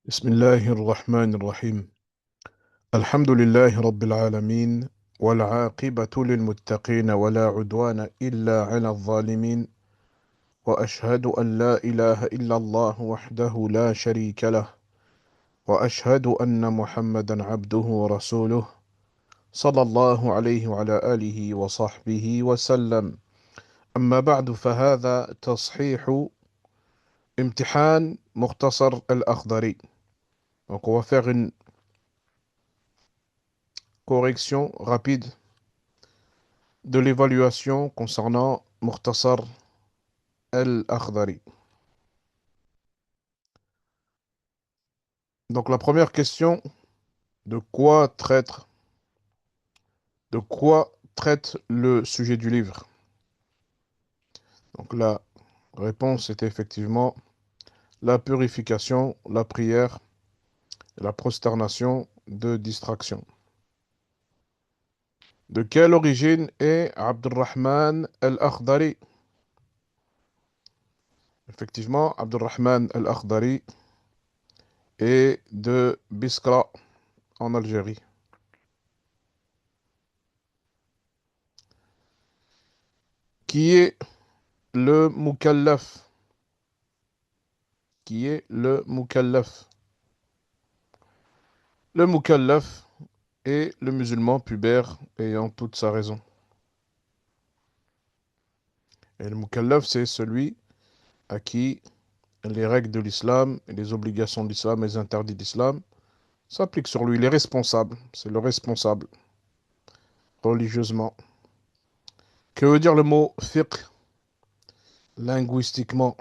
بسم الله الرحمن الرحيم. الحمد لله رب العالمين، والعاقبة للمتقين ولا عدوان إلا على الظالمين. وأشهد أن لا إله إلا الله وحده لا شريك له، وأشهد أن محمدا عبده ورسوله صلى الله عليه وعلى آله وصحبه وسلم. أما بعد، فهذا تصحيح امتحان مختصر الأخضري. Donc on va faire une correction rapide de l'évaluation concernant Mukhtasar al-Akhdari. Donc la première question, de quoi traite, de quoi traite le sujet du livre? Donc la réponse était effectivement la purification, la prière et la prosternation de distraction. De quelle origine est Abdurrahman al-Akhdari? Effectivement, Abdurrahman al-Akhdari est de Biskra en Algérie. Qui est le Mukallaf? Qui est le Mukallaf? Le Mukallaf est le musulman pubère ayant toute sa raison. Et le Mukallaf, c'est celui à qui les règles de l'islam, et les obligations de l'islam et les interdits d'islam s'appliquent sur lui. Il est responsable. C'est le responsable religieusement. Que veut dire le mot fiqh linguistiquement?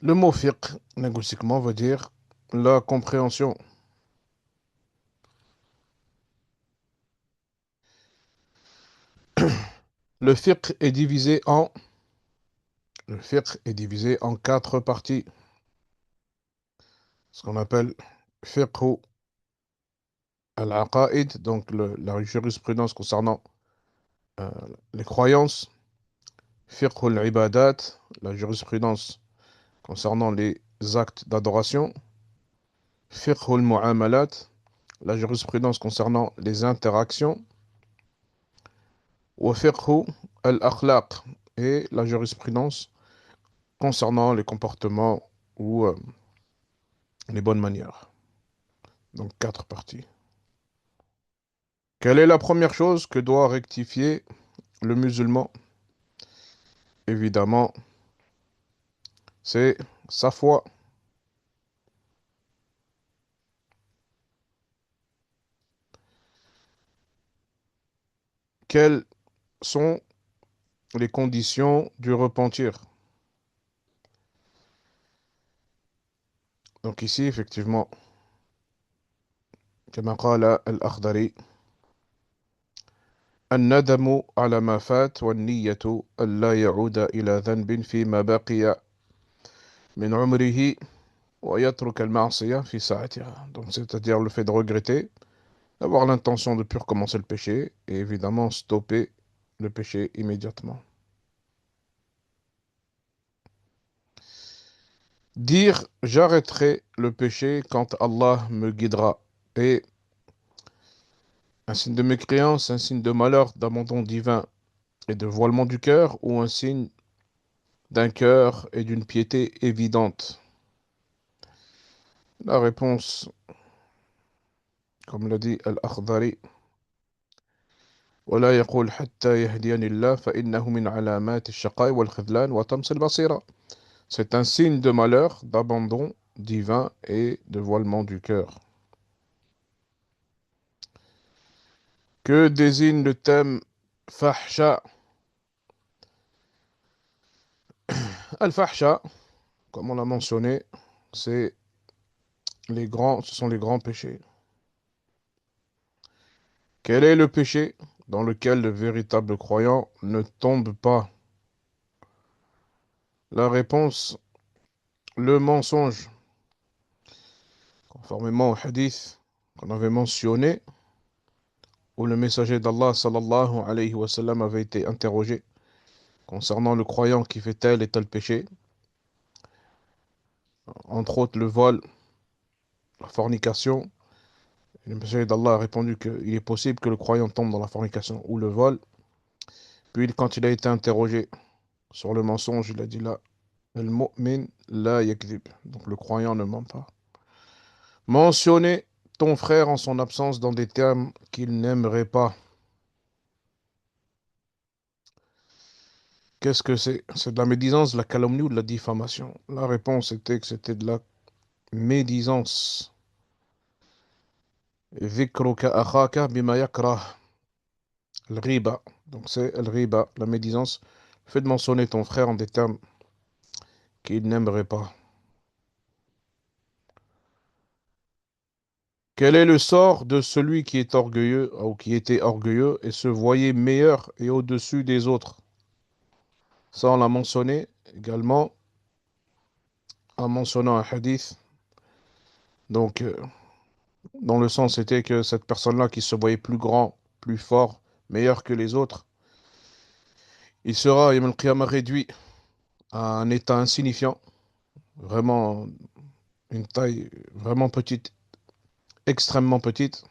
Le mot fiqh linguistiquement veut dire la compréhension. Le fiqh est divisé en Le fiqh est divisé en quatre parties. Ce qu'on appelle fiqh al-aqaïd, donc la jurisprudence concernant euh, les croyances. Fiqh al-ibadat, la jurisprudence concernant les actes d'adoration. Fiqh al-mu'amalat, la jurisprudence concernant les interactions. Ou fiqh al-akhlaq, et la jurisprudence concernant les comportements ou les bonnes manières. Donc quatre parties. Quelle est la première chose que doit rectifier le musulman? Évidemment, c'est sa foi. Quelles sont les conditions du repentir? Donc ici, effectivement, كما قال الأخضري: الندم على ما فات والنية ألا يعود إلى ذنب فيما بقي من عمره ويترك المعصية في ساعتها. Donc c'est-à-dire le fait de regretter, d'avoir l'intention de plus recommencer le péché et évidemment stopper le péché immédiatement. Dire j'arrêterai le péché quand Allah me guidera est un signe de mécréance, un signe de malheur, d'abandon divin et de voilement du cœur, ou un signe d'un cœur et d'une piété évidente? La réponse, comme l'a dit Al-Akhdari: ولا يقول حتى يهديني الله فإنه من علامات الشقاء والخذلان وطمس البصيرة. C'est un signe de malheur, d'abandon divin et de voilement du cœur. Que désigne le thème fahsha? Al-fahsha, comme on l'a mentionné, ce sont les grands péchés. Quel est le péché dans lequel le véritable croyant ne tombe pas? La réponse, le mensonge. Conformément au hadith qu'on avait mentionné, où le messager d'Allah sallallahu alayhi wa sallam avait été interrogé concernant le croyant qui fait tel et tel péché, entre autres le vol, la fornication. Et le messager d'Allah a répondu qu'il est possible que le croyant tombe dans la fornication ou le vol. Puis, quand il a été interrogé sur le mensonge, il a dit là, al-mu'min la yakdhib. Donc le croyant ne ment pas. Mentionner ton frère en son absence dans des termes qu'il n'aimerait pas. Qu'est-ce que c'est? C'est de la médisance, de la calomnie ou de la diffamation? La réponse était que c'était de la médisance. Dhikruka akhaka bima yakrah. Al-riba. Donc c'est al-riba, la médisance. Le fait de mentionner ton frère en des termes qu'il n'aimerait pas. Quel est le sort de celui qui est orgueilleux ou qui était orgueilleux et se voyait meilleur et au-dessus des autres? Ça, on l'a mentionné également en mentionnant un hadith. Donc, dans le sens, c'était que cette personne-là qui se voyait plus grand, plus fort, meilleur que les autres, il sera, Yawm al-Qiyamah, réduit à un état insignifiant, vraiment une taille vraiment petite, extrêmement petite,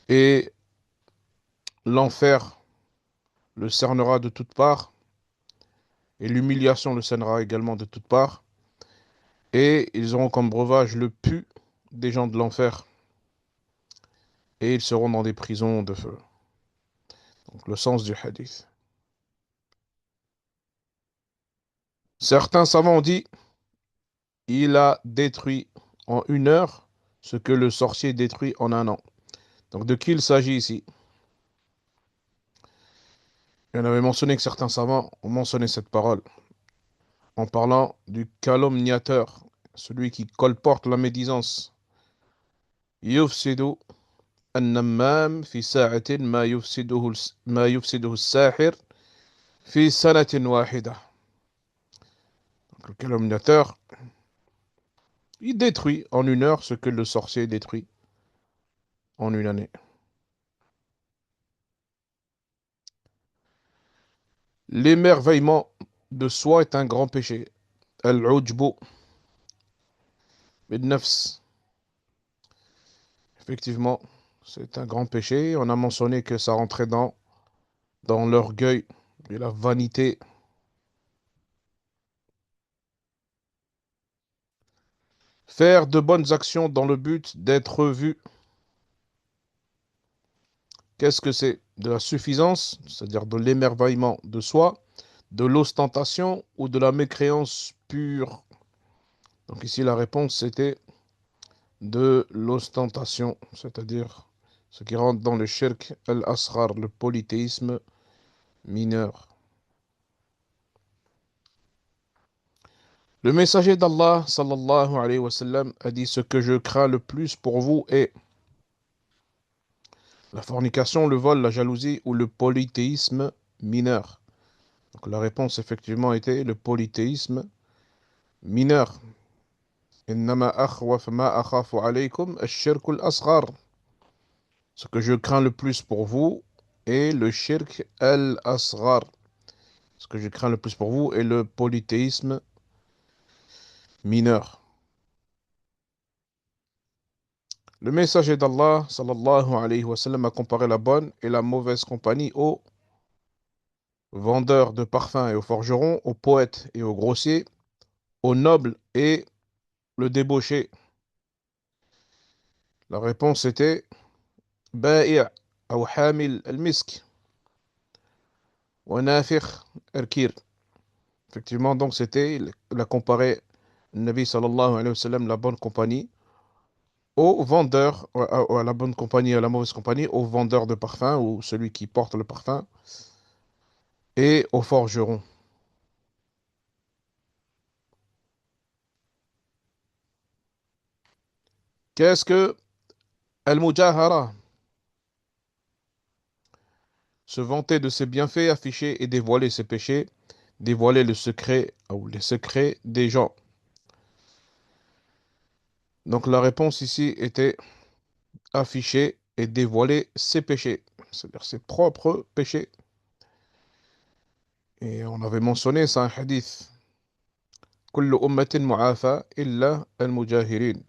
et l'enfer le cernera de toutes parts, et l'humiliation le cernera également de toutes parts, et ils auront comme breuvage le pu des gens de l'enfer, et ils seront dans des prisons de feu. Donc, le sens du hadith. Certains savants ont dit, il a détruit en 1 heure ce que le sorcier détruit en 1 an. Donc, de qui il s'agit ici? Il y en avait mentionné que certains savants ont mentionné cette parole en parlant du calomniateur, celui qui colporte la médisance. Yufsidu an-nammam fi sa'atin ma yufsiduhu as-sahir fi sanatin wahida. Donc, le calomniateur, il détruit en 1 heure ce que le sorcier détruit en 1 année. L'émerveillement de soi est un grand péché. Al-ujbu bin-nafs. Effectivement, c'est un grand péché. On a mentionné que ça rentrait dans l'orgueil et la vanité. Faire de bonnes actions dans le but d'être vu. Qu'est-ce que c'est? De la suffisance, c'est-à-dire de l'émerveillement de soi, de l'ostentation ou de la mécréance pure. Donc ici, la réponse, c'était de l'ostentation, c'est-à-dire ce qui rentre dans le shirk al-asghar, le polythéisme mineur. Le messager d'Allah, sallallahu alayhi wa sallam, a dit: ce que je crains le plus pour vous est la fornication, le vol, la jalousie ou le polythéisme mineur. Donc la réponse, effectivement, était le polythéisme mineur. Innama akhwaf ma akhafu alaykum ash-shirk al-asghar. Ce que je crains le plus pour vous est le shirk al-asghar. Ce que je crains le plus pour vous est le polythéisme mineur. Le messager d'Allah, sallallahu alayhi wa sallam, a comparé la bonne et la mauvaise compagnie aux vendeurs de parfums et aux forgerons, aux poètes et aux grossiers, aux nobles et le débauché. La réponse était Ba'i' ou Hamil al-Misk ou Nafikh al-Kir. Effectivement, donc c'était, il a comparé le Nabi sallallahu alayhi wa sallam, la bonne compagnie, aux vendeurs, à la bonne compagnie et à la mauvaise compagnie, aux vendeurs de parfums ou celui qui porte le parfum et aux forgerons. Qu'est-ce que Al-Mujahara? Se vanter de ses bienfaits, afficher et dévoiler ses péchés, dévoiler le secret ou les secrets des gens. Donc la réponse ici était afficher et dévoiler ses péchés, c'est-à-dire ses propres péchés. Et on avait mentionné ça, un hadith كل أمة معافى إلا المجاهرين.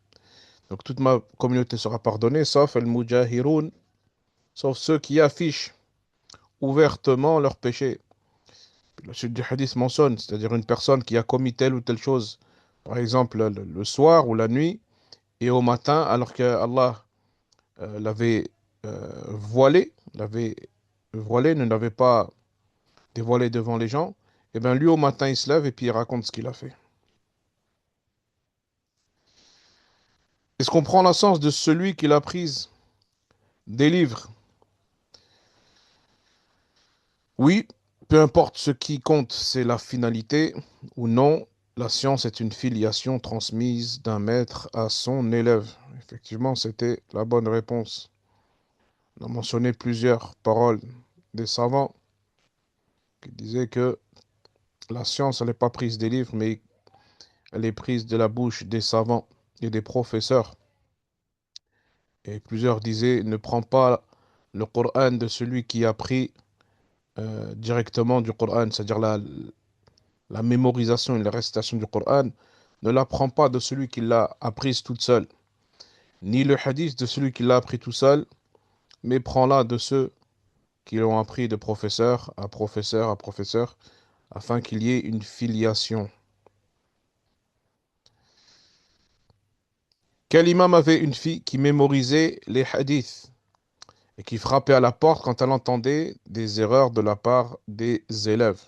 Donc toute ma communauté sera pardonnée, sauf al-mujahirun, sauf ceux qui affichent ouvertement leurs péchés. La suite du hadith mentionne, c'est-à-dire une personne qui a commis telle ou telle chose, par exemple le soir ou la nuit, et au matin, alors que Allah l'avait voilé, ne l'avait pas dévoilé devant les gens, et bien lui au matin il se lève et puis il raconte ce qu'il a fait. Est-ce qu'on prend la sens de celui qui l'a prise des livres? Oui, peu importe ce qui compte, c'est la finalité ou non. La science est une filiation transmise d'un maître à son élève. Effectivement, c'était la bonne réponse. On a mentionné plusieurs paroles des savants qui disaient que la science, elle n'est pas prise des livres, mais elle est prise de la bouche des savants et des professeurs. Et plusieurs disaient, ne prends pas le Coran de celui qui a pris directement du Coran, c'est-à-dire la mémorisation et la récitation du Coran, ne l'apprends pas de celui qui l'a apprise toute seule, ni le hadith de celui qui l'a appris tout seul, mais prends-la de ceux qui l'ont appris de professeur à professeur, afin qu'il y ait une filiation. Quel imam avait une fille qui mémorisait les hadiths et qui frappait à la porte quand elle entendait des erreurs de la part des élèves?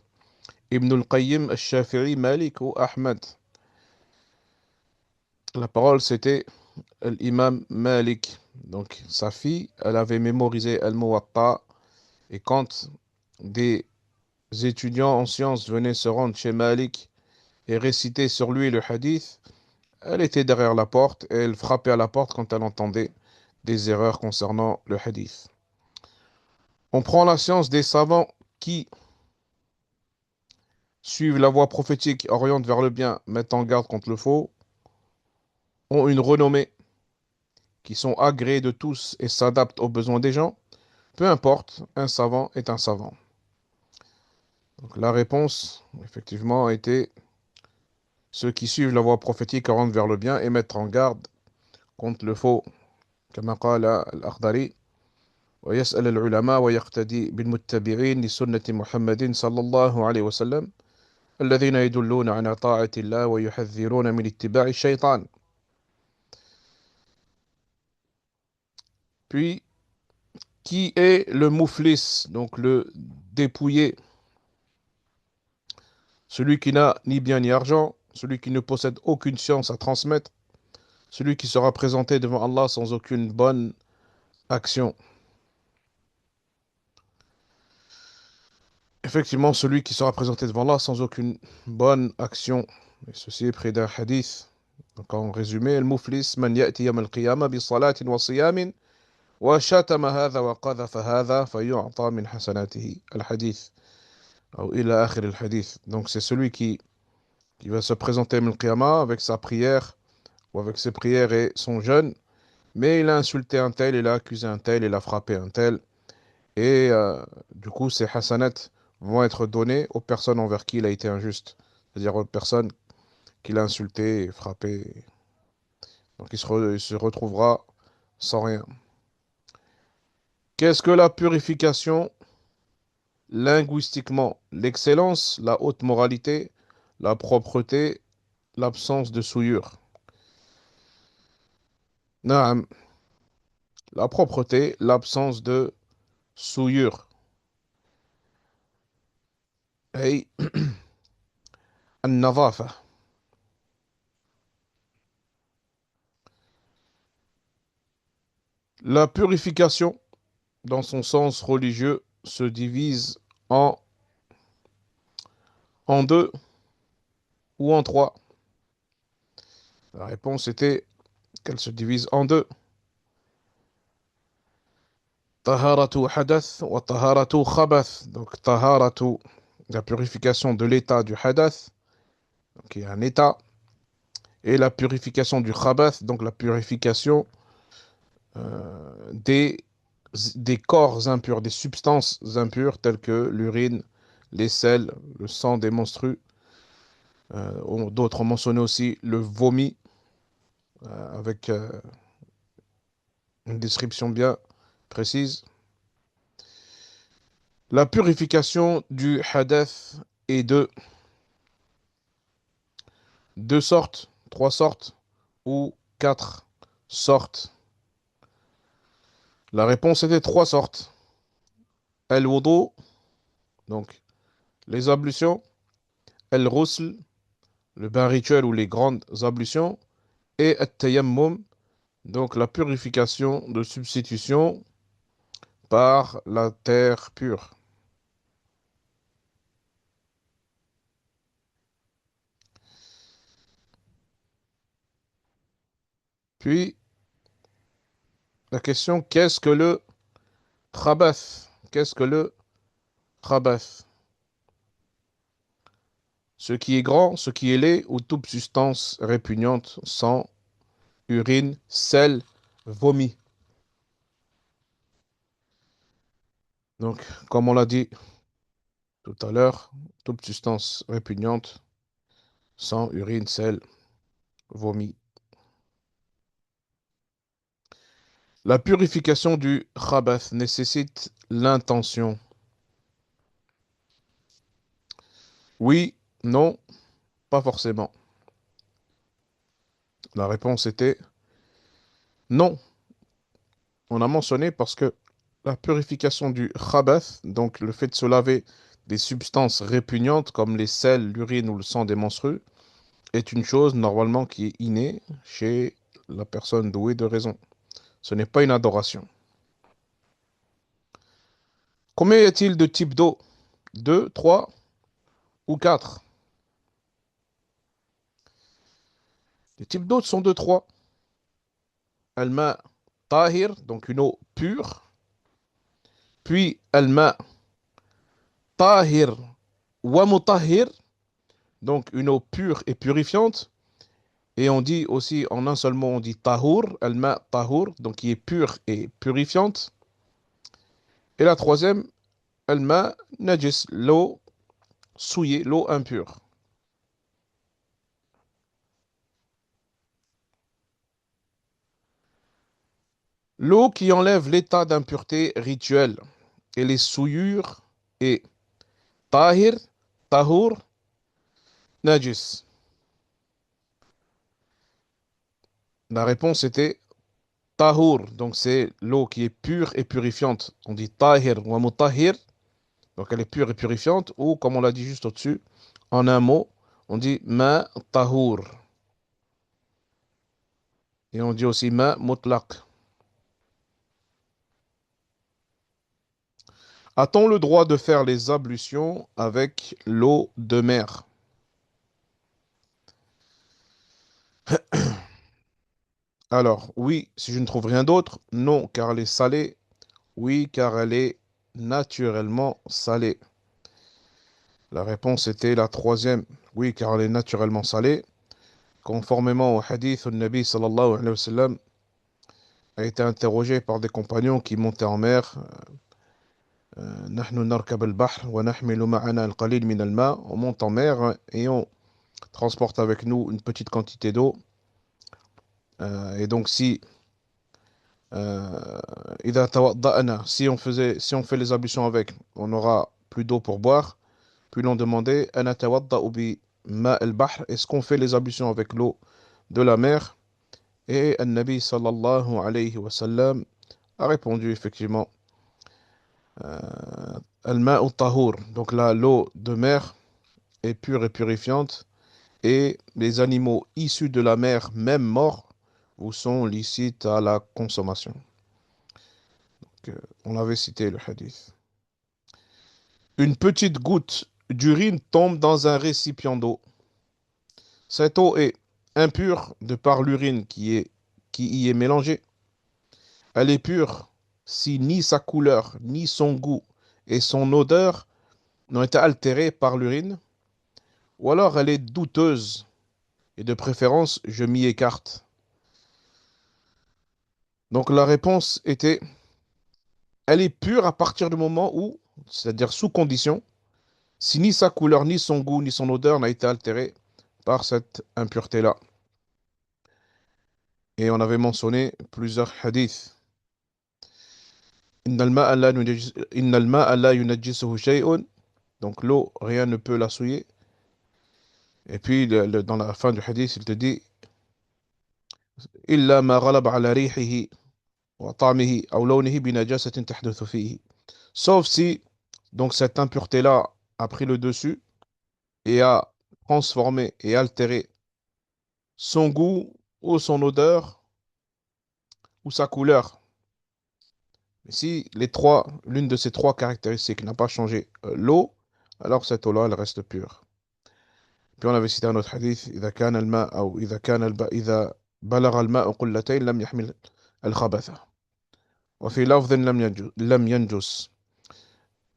Ibn al-Qayyim al-Shafi'i, Malik ou Ahmed? La parole c'était l'imam Malik. Donc sa fille, elle avait mémorisé Al-Muwatta et quand des étudiants en sciences venaient se rendre chez Malik et réciter sur lui le hadith, elle était derrière la porte et elle frappait à la porte quand elle entendait des erreurs concernant le hadith. On prend la science des savants qui suivent la voie prophétique, orientent vers le bien, mettent en garde contre le faux, ont une renommée, qui sont agréés de tous et s'adaptent aux besoins des gens. Peu importe, un savant est un savant. Donc la réponse, effectivement, était ceux qui suivent la voie prophétique orientent vers le bien et mettent en garde contre le faux. كما قال الأخضري ويسأل العلماء ويقتدي بالمتبعين لسنة محمد صلى الله عليه وسلم الذين يدلون على طاعة الله ويحذرون من اتباع الشيطان. Puis, qui est le mouflis, donc le dépouillé, celui qui n'a ni bien ni argent, celui qui ne possède aucune science à transmettre, celui qui sera présenté devant Allah sans aucune bonne action. Effectivement, celui qui sera présenté devant Allah sans aucune bonne action. Et ceci est pris d'un hadith. Donc en résumé, المفلس من يأتي يوم القيامة بصلاة وصيام وشتم هذا وقذف هذا فيعطى من حسناته الحديث أو إلى آخر الحديث. Donc c'est celui qui va se présenter يوم القيامة avec sa prière ou avec ses prières et son jeûne, mais il a insulté un tel, il a accusé un tel, il a frappé un tel, et du coup ses hasanats vont être donnés aux personnes envers qui il a été injuste, c'est-à-dire aux personnes qu'il a insultées et frappées. Donc il se retrouvera sans rien. Qu'est-ce que la purification linguistiquement? L'excellence, la haute moralité, la propreté, l'absence de souillure. Naam, la propreté, l'absence de souillure. Hey, an-nadhafa. La purification, dans son sens religieux, se divise en, en deux ou en trois. La réponse était qu'elle se divise en deux. Taharatu hadath wa taharatu khabath. Donc taharatu, la purification de l'état du hadath, qui est un état, et la purification du khabath, donc la purification des, des corps impurs, des substances impures telles que l'urine, les selles, le sang des menstrues, D'autres ont mentionné aussi le vomi, avec une description bien précise. La purification du hadath est de deux sortes, trois sortes ou quatre sortes. La réponse était trois sortes. El-wudu, donc les ablutions. El-ghusl, le bain rituel ou les grandes ablutions. Et el-tayammum, donc la purification de substitution par la terre pure. Puis, la question, qu'est-ce que le khabath? Qu'est-ce que le khabath? Ce qui est grand, ce qui est laid ou toute substance répugnante, sang, urine, sel, vomi. Donc, comme on l'a dit tout à l'heure, toute substance répugnante, sang, urine, sel, vomi. La purification du khabath nécessite l'intention. Oui, non, pas forcément. La réponse était non. On a mentionné parce que la purification du khabath, donc le fait de se laver des substances répugnantes comme les sels, l'urine ou le sang des menstrues, est une chose normalement qui est innée chez la personne douée de raison. Ce n'est pas une adoration. Combien y a-t-il de types d'eau? Deux, trois ou quatre? Les types d'eau sont de trois. Alma tahir, donc une eau pure. Puis alma tahir wa mutahhir, donc une eau pure et purifiante. Et on dit aussi en un seul mot, on dit tahour, alma tahour, donc qui est pure et purifiante. Et la troisième, alma najis, l'eau souillée, l'eau impure. L'eau qui enlève l'état d'impureté rituelle et les souillures est tahir, tahour, najis. La réponse était tahour, donc c'est l'eau qui est pure et purifiante. On dit tahir ou mutahhir, donc elle est pure et purifiante, ou comme on l'a dit juste au-dessus, en un mot, on dit ma tahour. Et on dit aussi ma mutlaq. A-t-on le droit de faire les ablutions avec l'eau de mer? Alors, oui, si je ne trouve rien d'autre. Non, car elle est salée. Oui, car elle est naturellement salée. La réponse était la troisième. Oui, car elle est naturellement salée. Conformément au hadith, le Nabi sallallahu alayhi wa sallam a été interrogé par des compagnons qui montaient en mer. نحن نركب البحر ونحمل معنا القليل من الماء. On monte en mer et on transporte avec nous une petite quantité d'eau. Et donc euh, إذا توضأنا, si on fait les ablutions avec, on aura plus d'eau pour boire. Puis l'on demandait أنتوضأ بماء البحر, est-ce qu'on fait les ablutions avec l'eau de la mer? Et Nabi sallallahu alayhi wa sallam a répondu effectivement al-ma'u tahour, donc là l'eau de mer est pure et purifiante, et les animaux issus de la mer, même morts, vous sont licites à la consommation. On avait cité le hadith. Une petite goutte d'urine tombe dans un récipient d'eau. Cette eau est impure de par l'urine qui y est mélangée. Elle est pure si ni sa couleur, ni son goût et son odeur n'ont été altérés par l'urine, ou alors elle est douteuse, et de préférence, je m'y écarte. Donc la réponse était, elle est pure à partir du moment où, c'est-à-dire sous condition, si ni sa couleur, ni son goût, ni son odeur n'a été altéré par cette impureté-là. Et on avait mentionné plusieurs hadiths. Innal ma'a la yunajjisuhu shay'un. Donc l'eau, rien ne peut la souiller. Et puis dans la fin du hadith, il te dit illa ma ghalaba ala rihihi wa ta'mihi aw lawnihi bi najasatin tahduthu fihi. Sauf si donc cette impureté-là a pris le dessus et a transformé et altéré son goût ou son odeur ou sa couleur. Si l'une de ces trois caractéristiques n'a pas changé l'eau, alors cette eau-là, elle reste pure. Puis on avait cité un autre hadith, إذا كان الماء أو إذا بلغ الماء قلتين لم يحمل الخبث. وفي لفظ لم ينجس.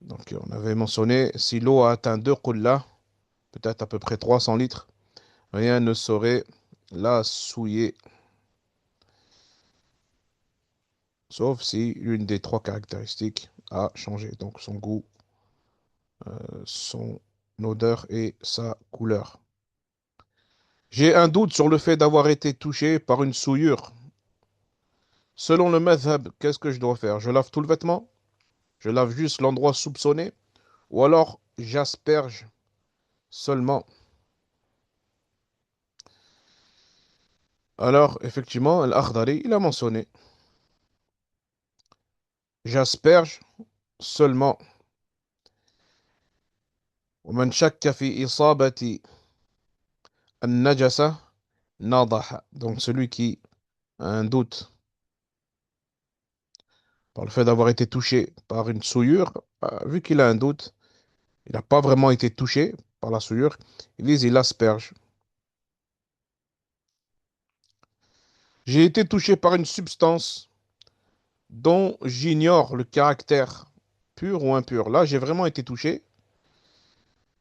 Donc on avait mentionné, si l'eau a atteint deux qullas, peut-être à peu près 300 litres, rien ne saurait la souiller, sauf si l'une des trois caractéristiques a changé, donc son goût, son odeur et sa couleur. J'ai un doute sur le fait d'avoir été touché par une souillure. Selon le madhab, qu'est-ce que je dois faire? Je lave tout le vêtement? Je lave juste l'endroit soupçonné? Ou alors j'asperge seulement? Alors, effectivement, Al-Akhdari, il a mentionné. J'asperge seulement. ومن شك في إصابة النجسة نضح. Donc celui qui a un doute par le fait d'avoir été touché par une souillure, vu qu'il a un doute, il n'a pas vraiment été touché par la souillure, il asperge. J'ai été touché par une substance dont j'ignore le caractère pur ou impur. Là, j'ai vraiment été touché,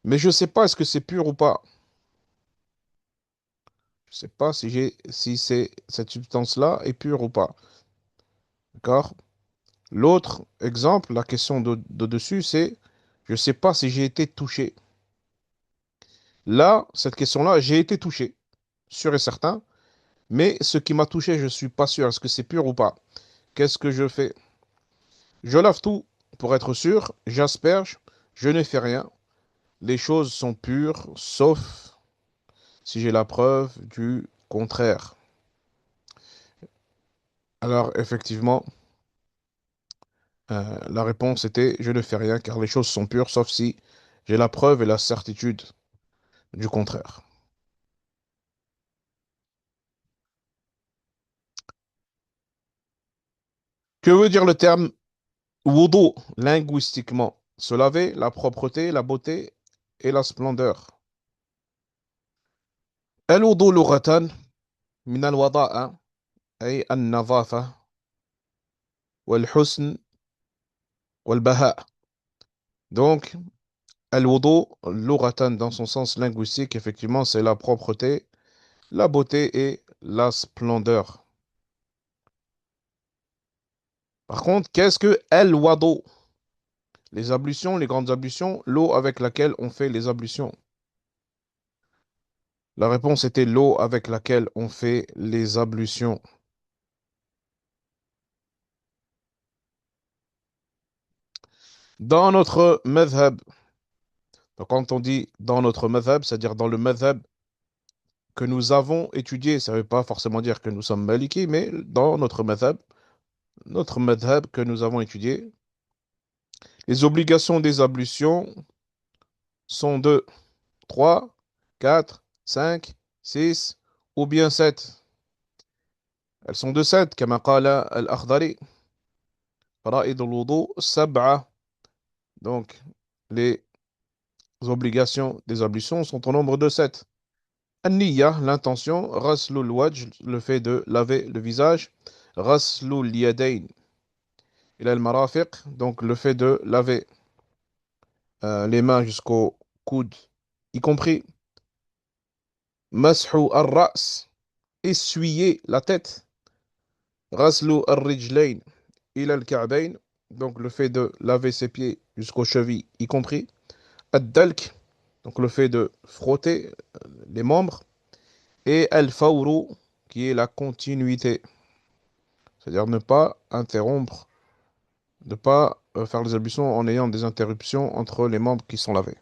mais je ne sais pas est-ce que c'est pur ou pas. Je ne sais pas si cette substance-là est pure ou pas. D'accord? L'autre exemple, la question de dessus, c'est je ne sais pas si j'ai été touché. Là, cette question-là, j'ai été touché, sûr et certain, mais ce qui m'a touché, je ne suis pas sûr. Est-ce que c'est pur ou pas? Qu'est-ce que je fais? Je lave tout pour être sûr, j'asperge, je ne fais rien. Les choses sont pures, sauf si j'ai la preuve du contraire. Alors, effectivement, la réponse était je ne fais rien car les choses sont pures, sauf si j'ai la preuve et la certitude du contraire. Que veut dire le terme wudu linguistiquement? Se laver, la propreté, la beauté et la splendeur. الوضوء لغة من الوضاء أي النظافة والحسن والبهاء. Donc, al-wudu, lughatan dans son sens linguistique, effectivement, c'est la propreté, la beauté et la splendeur. Par contre, qu'est-ce que al-wudu? Les ablutions, les grandes ablutions, l'eau avec laquelle on fait les ablutions. La réponse était l'eau avec laquelle on fait les ablutions. Dans notre madhab, donc quand on dit dans notre madhab, c'est-à-dire dans le madhab que nous avons étudié, ça ne veut pas forcément dire que nous sommes maliki, mais dans notre madhab que nous avons étudié, les obligations des ablutions sont de 3, 4, 5, 6 ou bien 7. Elles sont de 7, كما قال الأخضري. فرائض الوضوء سبعة. Donc, les obligations des ablutions sont au nombre de 7. An-niyya, l'intention. Ghaslul wajh, le fait de laver le visage. Ghaslul yadayn ila al-marafiq, donc le fait de laver les mains jusqu'au coude, y compris. Mashu ar-ra's, essuyer la tête. Ghaslu ar-rijlayn ila al-ka'bayn, donc le fait de laver ses pieds jusqu'aux chevilles, y compris. Ad-dalk, donc le fait de frotter les membres, et al-fawru, qui est la continuité, c'est-à-dire ne pas interrompre, ne pas faire les ablutions en ayant des interruptions entre les membres qui sont lavés.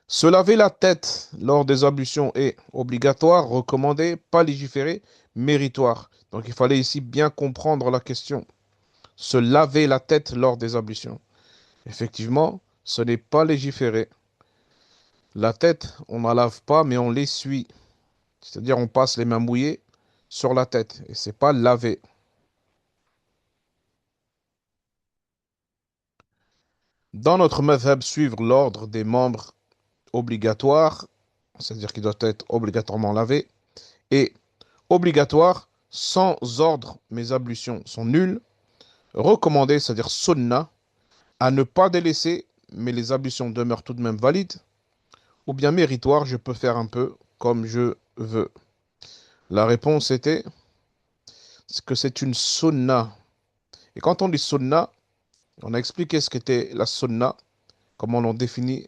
Se laver la tête lors des ablutions est obligatoire, recommandé, pas légiféré, méritoire. Donc il fallait ici bien comprendre la question. Se laver la tête lors des ablutions. Effectivement, ce n'est pas légiféré. La tête, on ne la lave pas, mais on l'essuie. C'est-à-dire on passe les mains mouillées sur la tête. Et c'est pas laver. Dans notre madhab, suivre l'ordre des membres obligatoire, c'est-à-dire qu'ils doivent être obligatoirement lavés, et obligatoire, sans ordre, mes ablutions sont nulles. Recommandé, c'est-à-dire sunna, à ne pas délaisser, mais les ablutions demeurent tout de même valides. Ou bien méritoire, je peux faire un peu comme je veux. La réponse était que c'est une sunna. Et quand on dit sunna, on a expliqué ce qu'était la sunna, comment l'ont défini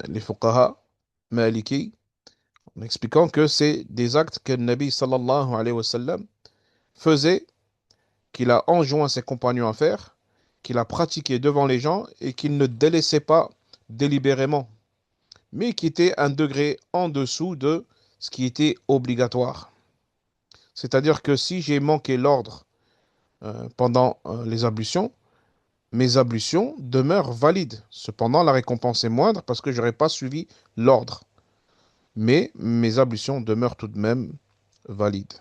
les fuqaha maliki, en expliquant que c'est des actes que le Nabi sallallahu alayhi wa sallam faisait, qu'il a enjoint ses compagnons à faire, qu'il a pratiqué devant les gens et qu'il ne délaissait pas délibérément, mais qui était un degré en dessous de ce qui était obligatoire. C'est-à-dire que si j'ai manqué l'ordre pendant les ablutions, mes ablutions demeurent valides. Cependant, la récompense est moindre parce que je n'aurais pas suivi l'ordre. Mais mes ablutions demeurent tout de même valides.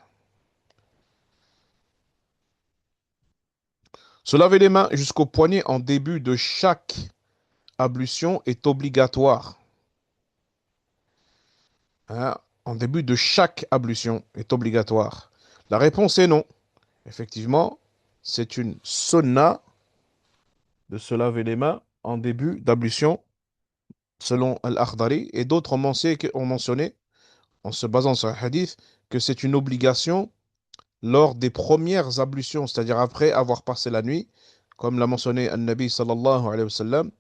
Se laver les mains jusqu'au poignet en début de chaque ablution est obligatoire. Hein, en début de chaque ablution est obligatoire. La réponse est non. Effectivement, c'est une sunna de se laver les mains en début d'ablution, selon Al-Akhdari, et d'autres ont mentionné, en se basant sur un hadith, que c'est une obligation lors des premières ablutions, c'est-à-dire après avoir passé la nuit, comme l'a mentionné An-Nabi sallallahu alayhi wa sallam,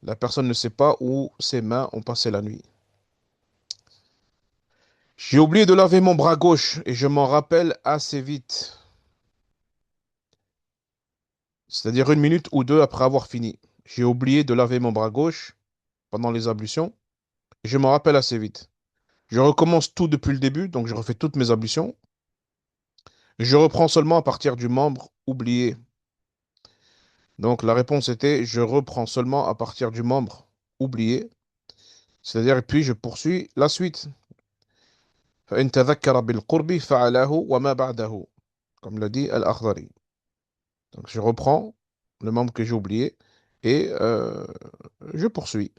la personne ne sait pas où ses mains ont passé la nuit. J'ai oublié de laver mon bras gauche et je m'en rappelle assez vite, c'est-à-dire une minute ou deux après avoir fini. J'ai oublié de laver mon bras gauche pendant les ablutions et je m'en rappelle assez vite. Je recommence tout depuis le début, donc je refais toutes mes ablutions. Je reprends seulement à partir du membre oublié. Donc la réponse était je reprends seulement à partir du membre oublié, c'est-à-dire et puis je poursuis la suite. فإن تذكر بالقرب فعله وما بعده, comme l'a dit Al-Akhdari. Donc je reprends le membre que j'ai oublié et je poursuis.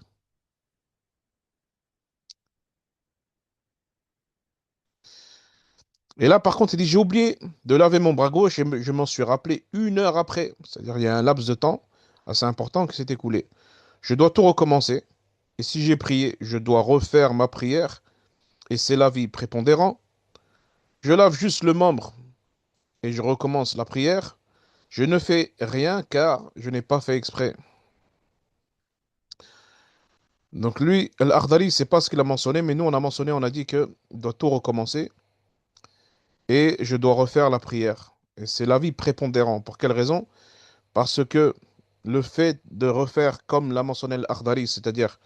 Et là, par contre, il dit, j'ai oublié de laver mon bras gauche et je m'en suis rappelé une heure après. C'est-à-dire, il y a un laps de temps assez important qui s'est écoulé. Je dois tout recommencer. Et si j'ai prié, je dois refaire ma prière. Et c'est l'avis prépondérant. Je lave juste le membre et je recommence la prière. Je ne fais rien car je n'ai pas fait exprès. Donc lui, Al-Akhdari, c'est pas ce qu'il a mentionné, mais nous on a mentionné, on a dit que doit tout recommencer et je dois refaire la prière. Et c'est l'avis prépondérant. Pour quelle raison? Parce que le fait de refaire comme l'a mentionné Al-Akhdari, c'est-à-dire,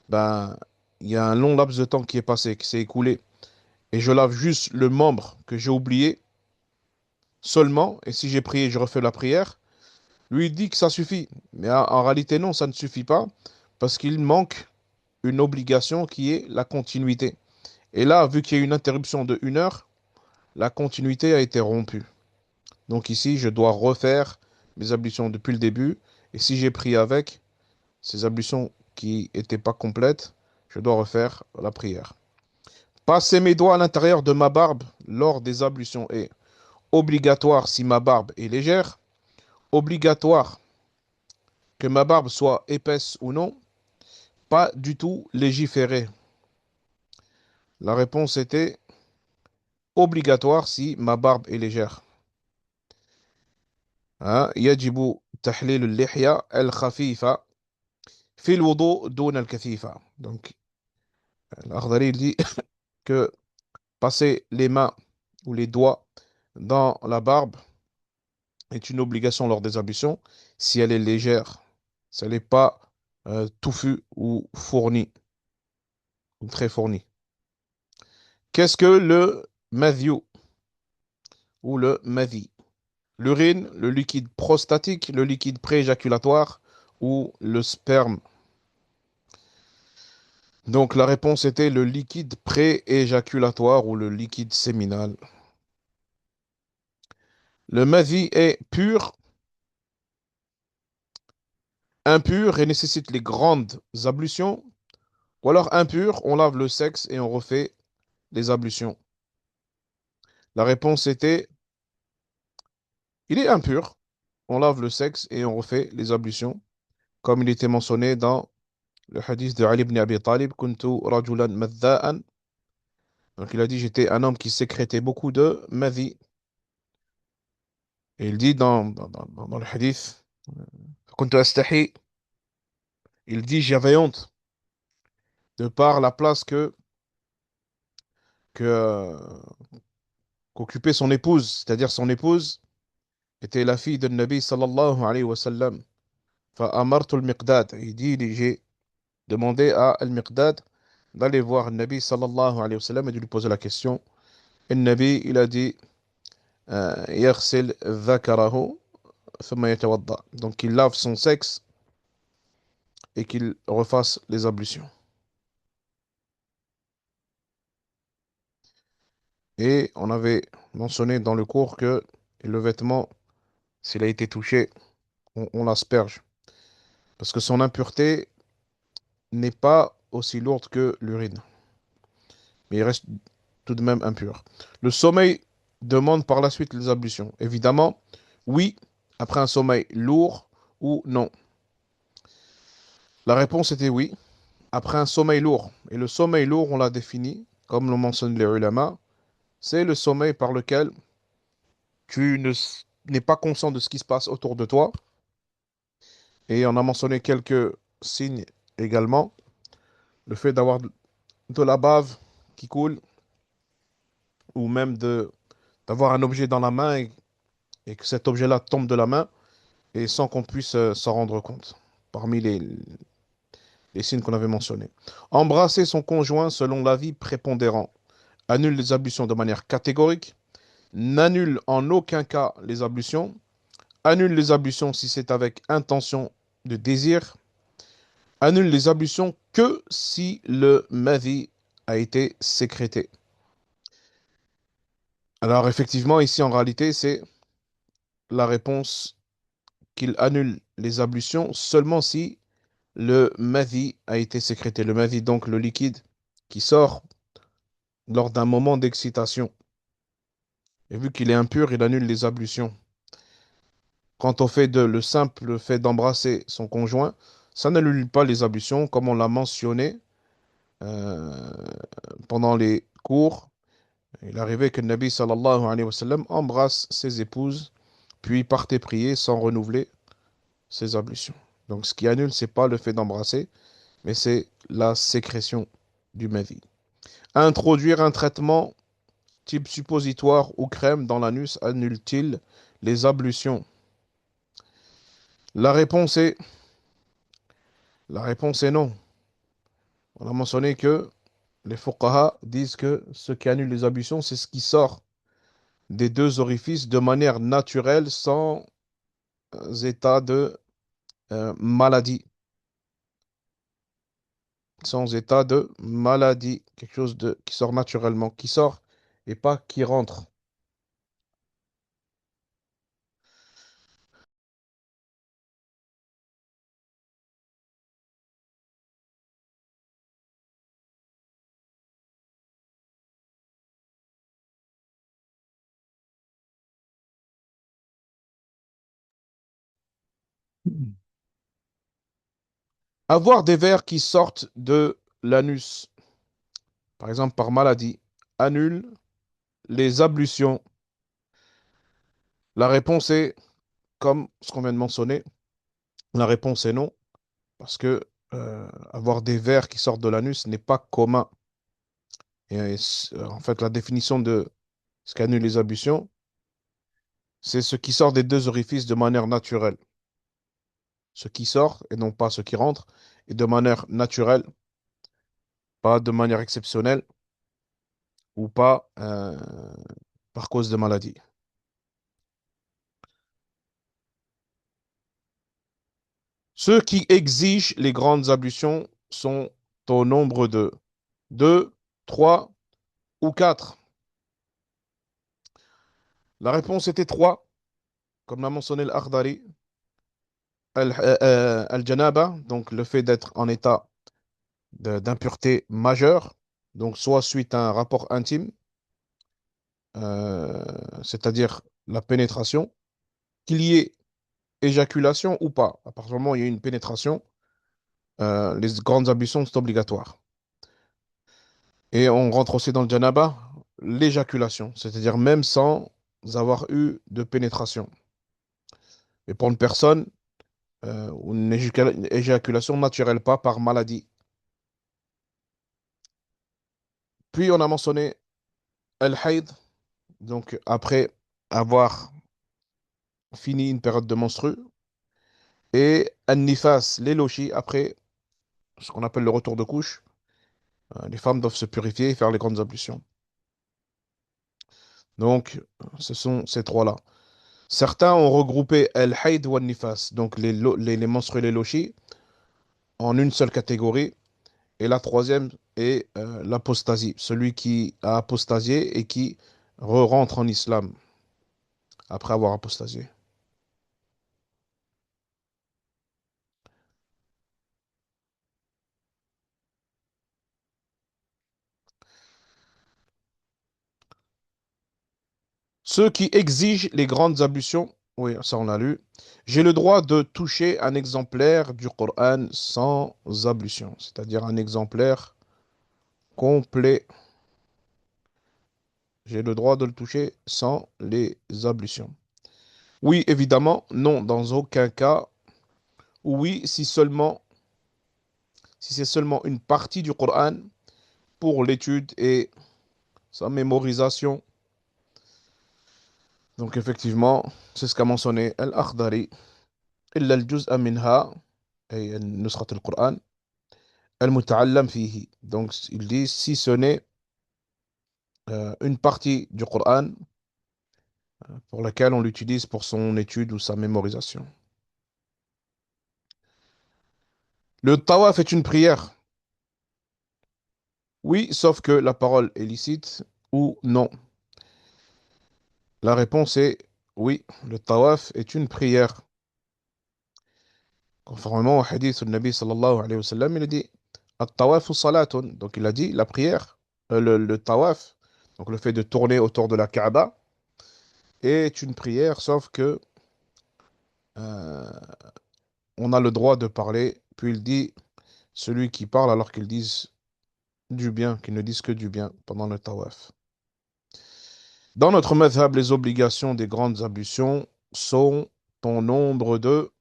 ben, il y a un long laps de temps qui est passé, qui s'est écoulé, et je lave juste le membre que j'ai oublié seulement, et si j'ai prié, je refais la prière, lui il dit que ça suffit. Mais en réalité, non, ça ne suffit pas, parce qu'il manque une obligation qui est la continuité. Et là, vu qu'il y a eu une interruption de 1 heure, la continuité a été rompue. Donc ici, je dois refaire mes ablutions depuis le début. Et si j'ai pris avec ces ablutions qui n'étaient pas complètes, je dois refaire la prière. Passer mes doigts à l'intérieur de ma barbe lors des ablutions est obligatoire si ma barbe est légère, obligatoire que ma barbe soit épaisse ou non, pas du tout légiféré. La réponse était obligatoire si ma barbe est légère. Hein, يجب تحليل اللحية الخفيفة في الوضوء دون الكثيفة. Donc, Al-Akhdari il dit que passer les mains ou les doigts dans la barbe est une obligation lors des ablutions si elle est légère, si elle n'est pas touffue ou fournie, ou très fournie. Qu'est-ce que le madhiou ou le madhi? L'urine, le liquide prostatique, le liquide prééjaculatoire ou le sperme? Donc la réponse était le liquide prééjaculatoire ou le liquide séminal. Le madhi est pur, impur et nécessite les grandes ablutions, ou alors impur, on lave le sexe et on refait les ablutions. La réponse était, il est impur, on lave le sexe et on refait les ablutions, comme il était mentionné dans le hadith de Ali ibn Abi Talib, Kuntu rajulan madda'an. Donc il a dit, j'étais un homme qui sécrétait beaucoup de madhi. Et il dit dans le hadith, Kuntu astahi, il dit, j'avais honte de par la place que qu'occupait son épouse, c'est-à-dire son épouse était la fille de Nabi sallallahu alayhi wa sallam. فأمرت المقداد, il dit, j'ai demandé à Al-Miqdad d'aller voir Nabi sallallahu alayhi wa sallam et de lui poser la question. Et Nabi, il a dit, يغسل ذكره ثم يتوضأ. Donc il lave son sexe et qu'il refasse les ablutions. Et on avait mentionné dans le cours que le vêtement, s'il a été touché, on l'asperge. Parce que son impureté n'est pas aussi lourde que l'urine. Mais il reste tout de même impur. Le sommeil demande par la suite les ablutions. Évidemment, oui, après un sommeil lourd ou non. La réponse était oui, après un sommeil lourd. Et le sommeil lourd, on l'a défini, comme l'ont mentionné les ulama, c'est le sommeil par lequel n'es pas conscient de ce qui se passe autour de toi. Et on a mentionné quelques signes également. Le fait d'avoir de la bave qui coule, ou même d'avoir un objet dans la main et que cet objet-là tombe de la main et sans qu'on puisse s'en rendre compte, parmi les signes qu'on avait mentionnés. Embrasser son conjoint selon l'avis prépondérant annule les ablutions de manière catégorique, n'annule en aucun cas les ablutions, annule les ablutions si c'est avec intention de désir, annule les ablutions que si le madhi a été sécrété. Alors effectivement, ici en réalité, c'est la réponse qu'il annule les ablutions seulement si le madhi a été sécrété. Le madhi, donc le liquide qui sort lors d'un moment d'excitation. Et vu qu'il est impur, il annule les ablutions. Quant au fait le simple fait d'embrasser son conjoint, ça n'annule pas les ablutions, comme on l'a mentionné euh, pendant les cours. Il arrivait que le Nabi sallallahu alayhi wa sallam embrasse ses épouses, puis partait prier sans renouveler ses ablutions. Donc ce qui annule, c'est pas le fait d'embrasser, mais c'est la sécrétion du madhi. Introduire un traitement type suppositoire ou crème dans l'anus annule-t-il les ablutions? La réponse est, la réponse est non. On a mentionné que les fuqaha disent que ce qui annule les ablutions, c'est ce qui sort des deux orifices de manière naturelle, sans état de maladie. Sans état de maladie. Quelque chose qui sort naturellement, qui sort et pas qui rentre. Avoir des vers qui sortent de l'anus, par exemple par maladie, annule les ablutions. La réponse est, comme ce qu'on vient de mentionner, la réponse est non, parce que avoir des vers qui sortent de l'anus n'est pas commun. Et en fait, la définition de ce qu'annule les ablutions, c'est ce qui sort des deux orifices de manière naturelle. Ce qui sort, et non pas ce qui rentre, et de manière naturelle, pas de manière exceptionnelle, ou pas par cause de maladie. Ceux qui exigent les grandes ablutions sont au nombre de 2, 3 ou 4. La réponse était 3, comme l'a mentionné l'Akhdari. Al-Janaba, donc le fait d'être en état d'impureté majeure, donc soit suite à un rapport intime, euh, c'est-à-dire la pénétration, qu'il y ait éjaculation ou pas. À partir du moment où il y a une pénétration, les grandes ablutions sont obligatoires. Et on rentre aussi dans le janaba, l'éjaculation, c'est-à-dire même sans avoir eu de pénétration. Et pour une personne, ou une éjaculation naturelle, pas par maladie. Puis on a mentionné al-hayd, donc après avoir fini une période de menstru, et an-nifas, les lochis, après ce qu'on appelle le retour de couche. Les femmes doivent se purifier et faire les grandes ablutions. Donc, ce sont ces trois-là. Certains ont regroupé al-hayd ou al-nifas, donc les menstrues et les lochis, en une seule catégorie. Et la troisième est l'apostasie, celui qui a apostasié et qui re-rentre en islam après avoir apostasié. Ceux qui exigent les grandes ablutions, oui, ça on l'a lu, j'ai le droit de toucher un exemplaire du Coran sans ablution, c'est-à-dire un exemplaire complet. J'ai le droit de le toucher sans les ablutions. Oui, évidemment, non, dans aucun cas. Oui, si c'est seulement une partie du Coran pour l'étude et sa mémorisation. Donc effectivement, c'est ce qu'a mentionné Al-Akhdari. إلا الجزء منها أي نسخة القرآن المتعلم فيه. Donc il dit si ce n'est une partie du Coran pour laquelle on l'utilise pour son étude ou sa mémorisation. Le tawaf est une prière. Oui, sauf que la parole est licite ou non. La réponse est oui, le tawaf est une prière. Conformément au hadith du Nabi sallallahu alayhi wa sallam, il a dit At-tawafu salatun. Donc il a dit la prière, le tawaf, donc le fait de tourner autour de la Kaaba, est une prière, sauf que euh, on a le droit de parler. Puis il dit celui qui parle alors qu'ils disent du bien, qu'ils ne disent que du bien pendant le tawaf. Dans notre madhab, les obligations des grandes ablutions sont au nombre de,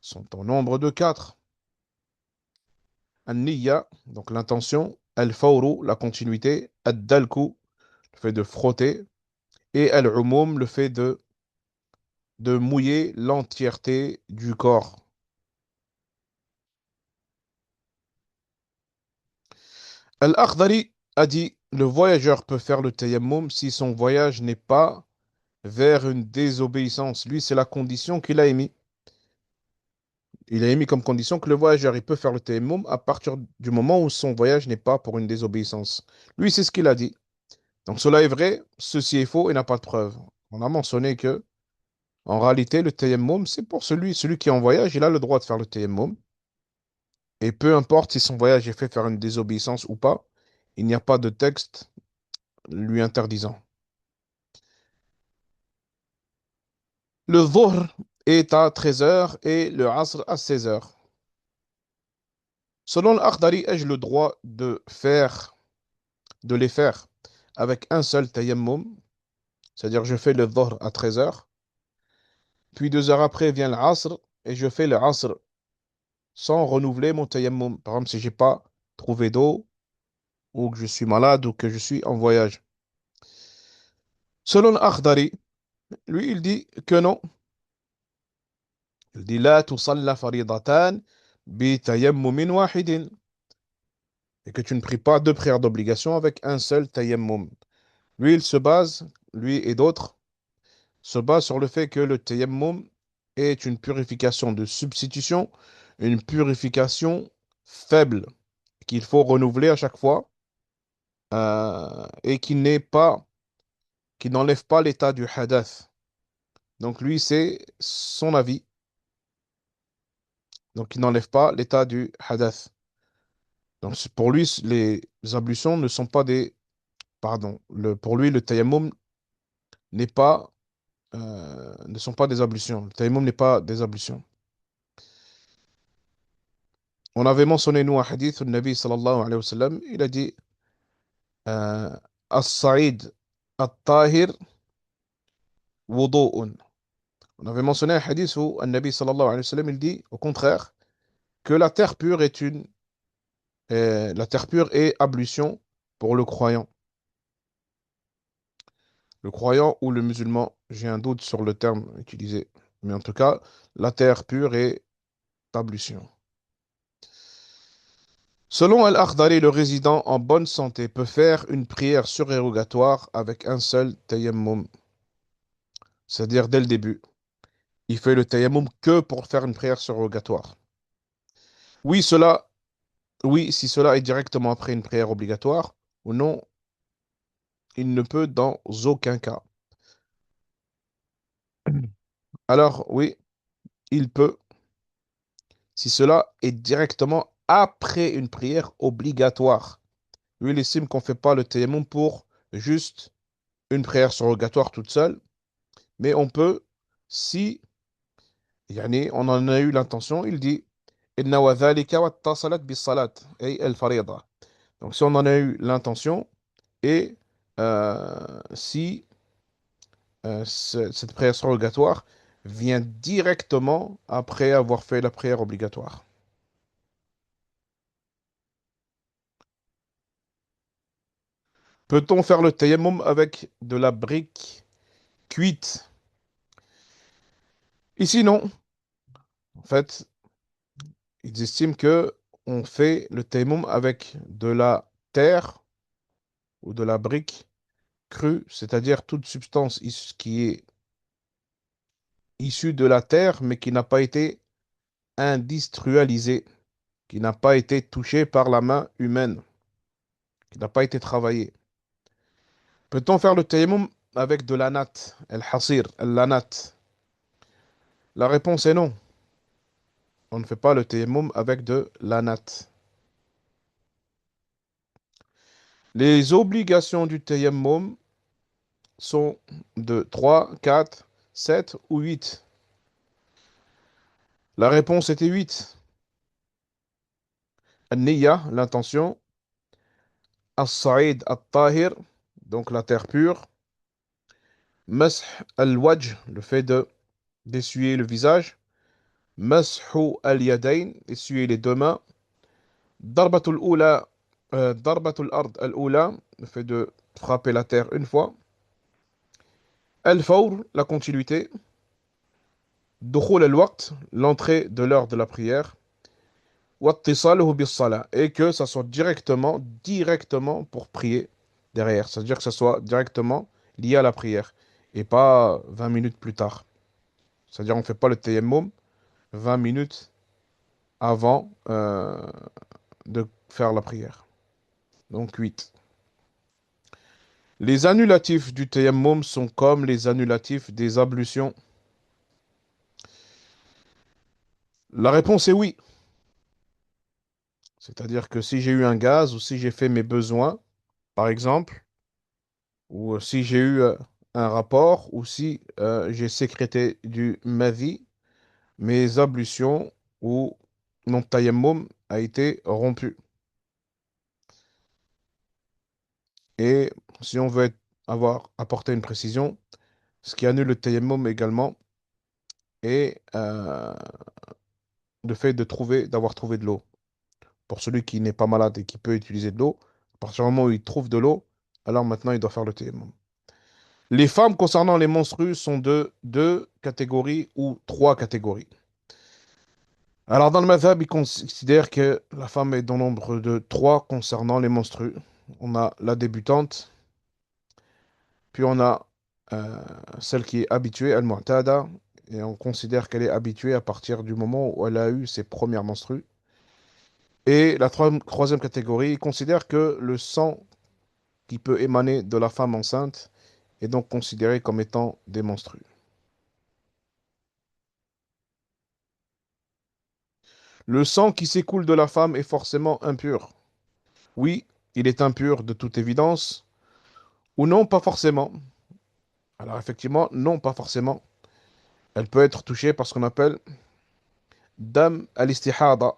sont au nombre de quatre. An-niyya, donc l'intention, al-fawru, la continuité, ad-dalku, le fait de frotter, et al-umum, le fait de mouiller l'entièreté du corps. Al-Akhdari a dit, le voyageur peut faire le tayammum si son voyage n'est pas vers une désobéissance. Lui, c'est la condition qu'il a émise. Il a émis comme condition que le voyageur il peut faire le tayammum à partir du moment où son voyage n'est pas pour une désobéissance. Lui, c'est ce qu'il a dit. Donc cela est vrai, ceci est faux et n'a pas de preuve. On a mentionné que, en réalité, le tayammum, c'est pour celui qui est en voyage, il a le droit de faire le tayammum. Et peu importe si son voyage est fait faire une désobéissance ou pas, il n'y a pas de texte lui interdisant. Le dhuhr est à 13 heures et le asr à 16 heures. Selon l'Akhdari, ai-je le droit de les faire avec un seul tayammum, c'est-à-dire je fais le dhuhr à 13 heures, puis 2 heures après vient l'asr et je fais le asr sans renouveler mon tayammum. Par exemple, si j'ai pas trouvé d'eau, ou que je suis malade, ou que je suis en voyage. Selon l'Akhdari, lui, il dit que non. Il dit la tusalla faridatan bi tayammumin wahidin. Et que tu ne pries pas deux prières d'obligation avec un seul tayammum. Lui, il se base, lui et d'autres, se basent sur le fait que le tayammum est une purification de substitution, une purification faible, qu'il faut renouveler à chaque fois, et qui n'enlève pas l'état du hadath. Donc lui, c'est son avis. Donc il n'enlève pas l'état du hadath. Donc pour lui, les ablutions ne sont pas des... Pardon. Pour lui, le tayammum n'est pas, ne sont pas des ablutions. Le tayammum n'est pas des ablutions. On avait mentionné, nous, un hadith, le Nabi sallallahu alayhi wa sallam, il a dit euh, As-Sa'id at-Tahir wudu'un. On avait mentionné un hadith où le Nabi sallallahu alayhi wa sallam, il dit, au contraire, que la terre pure est ablution pour le croyant. Le croyant ou le musulman, j'ai un doute sur le terme utilisé. Mais en tout cas, la terre pure est ablution. Selon Al-Akhdari, le résident en bonne santé peut faire une prière surérogatoire avec un seul tayammum, c'est-à-dire dès le début. Il fait le tayammum que pour faire une prière surérogatoire. Oui, oui, si cela est directement après une prière obligatoire, ou non, il ne peut dans aucun cas. Alors, oui, il peut, si cela est directement après une prière obligatoire. Lui, il estime qu'on ne fait pas le tayammum pour juste une prière surrogatoire toute seule, mais on peut, si on en a eu l'intention, il dit إِنَّ وَذَلِكَ وَاتَّصَلَتْ بِالصَّلَاةِ أي الفريضة. Donc si on en a eu l'intention et si cette prière surrogatoire vient directement après avoir fait la prière obligatoire. Peut-on faire le tayammum avec de la brique cuite? Ici, non. En fait, ils estiment que on fait le tayammum avec de la terre ou de la brique crue, c'est-à-dire toute substance qui est issue de la terre, mais qui n'a pas été industrialisée, qui n'a pas été touchée par la main humaine, qui n'a pas été travaillée. Peut-on faire le tayammum avec de la natte, el-hasir, la natte? La réponse est non. On ne fait pas le tayammum avec de la natte. Les obligations du tayammum sont de 3, 4, 7 ou 8. La réponse était 8. An-Niyya, l'intention. As-Sa'id at-Tahir, donc la terre pure. Mash al-Wajh, le fait de d'essuyer le visage. Mashu al-Yadayn, essuyer les deux mains. Darbatul Ula, Darbatul Ard al-Ula, le fait de frapper la terre une fois. Al-Fawr, la continuité. Dukhul al-Waqt, l'entrée de l'heure de la prière. Wattisaluhu bis-salah, et que ça soit directement pour prier derrière. C'est-à-dire que ça soit directement lié à la prière et pas 20 minutes plus tard. C'est-à-dire on ne fait pas le tayammum 20 minutes avant de faire la prière. Donc 8. Les annulatifs du tayammum sont comme les annulatifs des ablutions. La réponse est oui. C'est-à-dire que si j'ai eu un gaz ou si j'ai fait mes besoins, par exemple, ou si j'ai eu un rapport, ou si j'ai sécrété du mavi, mes ablutions ou mon tayammum a été rompu. Et si on veut avoir apporté une précision, ce qui annule le tayammum également est le fait d'avoir trouvé de l'eau. Pour celui qui n'est pas malade et qui peut utiliser de l'eau, à partir du moment où il trouve de l'eau, alors maintenant il doit faire le tayammum. Les femmes concernant les menstrues sont de deux catégories ou trois catégories. Alors dans le madhab, ils considèrent que la femme est dans nombre de trois concernant les menstrues. On a la débutante, puis on a euh, celle qui est habituée, al-mu'tada, et on considère qu'elle est habituée à partir du moment où elle a eu ses premières menstrues. Et la troisième catégorie, ils considèrent que le sang qui peut émaner de la femme enceinte est donc considéré comme étant des menstrues. Le sang qui s'écoule de la femme est forcément impur. Oui, il est impur de toute évidence, ou non, pas forcément. Alors effectivement, non, pas forcément. Elle peut être touchée par ce qu'on appelle dam al-istihada,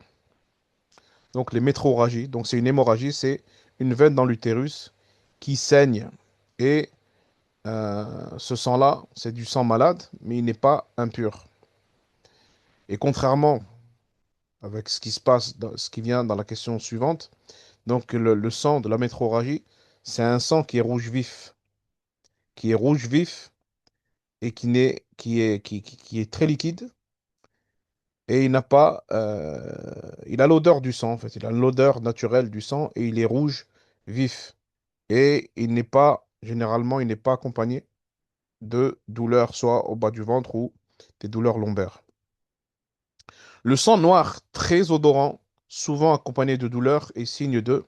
donc les métrorragies. Donc c'est une hémorragie, c'est une veine dans l'utérus qui saigne. Et ce sang-là, c'est du sang malade, mais il n'est pas impur. Et contrairement avec ce qui se passe, ce qui vient dans la question suivante, donc le sang de la métrorragie, c'est un sang qui est rouge vif, qui est rouge vif et qui est très liquide et il n'a pas, il a l'odeur du sang en fait, il a l'odeur naturelle du sang et il est rouge vif et il n'est pas, généralement, il n'est pas accompagné de douleurs soit au bas du ventre ou des douleurs lombaires. Le sang noir, très odorant, souvent accompagné de douleurs est signe de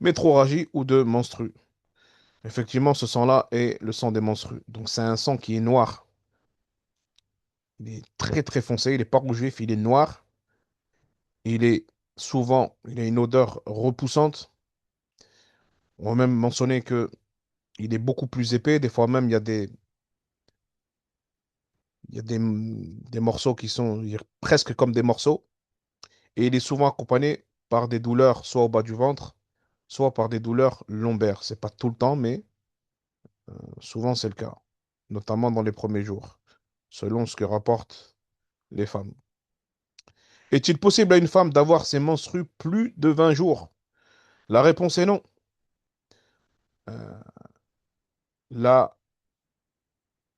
métrorragie ou de menstrues. Effectivement, ce sang-là est le sang des menstrues. Donc c'est un sang qui est noir. Il est très très foncé, il n'est pas rouge vif, il est noir. Il est souvent, il a une odeur repoussante. On va même mentionner que il est beaucoup plus épais. Des fois même, il y a des morceaux qui sont presque comme des morceaux. Et il est souvent accompagné par des douleurs, soit au bas du ventre, soit par des douleurs lombaires. C'est pas tout le temps, mais souvent c'est le cas, notamment dans les premiers jours, selon ce que rapportent les femmes. Est-il possible à une femme d'avoir ses menstrues plus de 20 jours? La réponse est non. Euh, la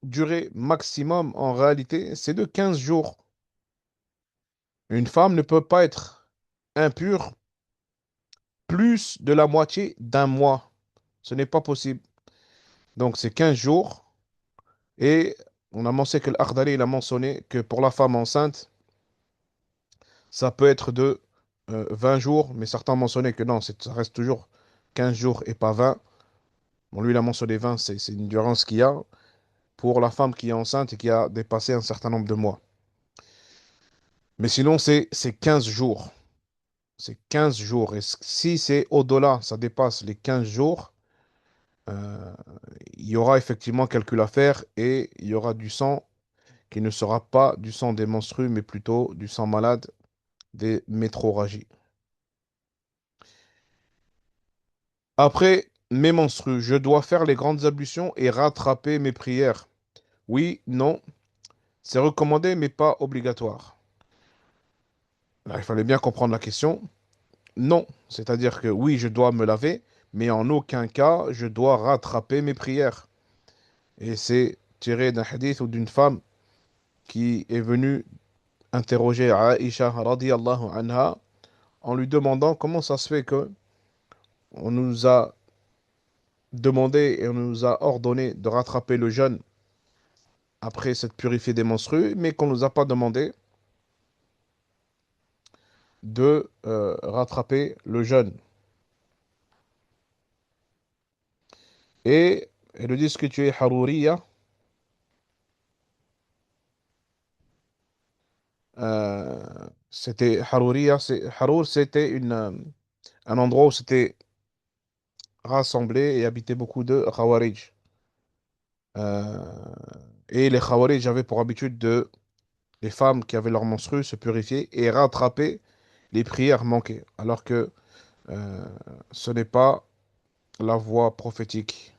durée maximum, en réalité, c'est de 15 jours. Une femme ne peut pas être impure plus de la moitié d'un mois. Ce n'est pas possible. Donc, c'est 15 jours. Et on a mentionné que l'Akhdari, il a mentionné que pour la femme enceinte, ça peut être de 20 jours. Mais certains ont mentionné que non, ça reste toujours 15 jours et pas 20. Bon, lui, il a mentionné 20, c'est une durance qu'il y a pour la femme qui est enceinte et qui a dépassé un certain nombre de mois. Mais sinon, c'est 15 jours. C'est 15 jours. Et si c'est au-delà, ça dépasse les 15 jours, euh, il y aura effectivement calcul à faire et il y aura du sang qui ne sera pas du sang des menstrues, mais plutôt du sang malade des métrorragies. Après mes menstrues, je dois faire les grandes ablutions et rattraper mes prières. Oui, non, c'est recommandé, mais pas obligatoire. Là, il fallait bien comprendre la question. Non, c'est-à-dire que oui, je dois me laver, mais en aucun cas, je dois rattraper mes prières. Et c'est tiré d'un hadith ou d'une femme qui est venue interroger Aïcha radiyallahu anha en lui demandant comment ça se fait que on nous a demandé et on nous a ordonné de rattraper le jeûne après s'être purifié des menstrues, mais qu'on ne nous a pas demandé de rattraper le jeûne. Et elle lui dit ce que tu es Harouriya. C'était Harouriya. Harour, c'était un endroit où s'étaient rassemblés et habitaient beaucoup de Khawarij. Euh, et les Khawarij avaient pour habitude de, les femmes qui avaient leurs menstrues, se purifier et rattraper les prières manquées, alors que euh, ce n'est pas la voie prophétique.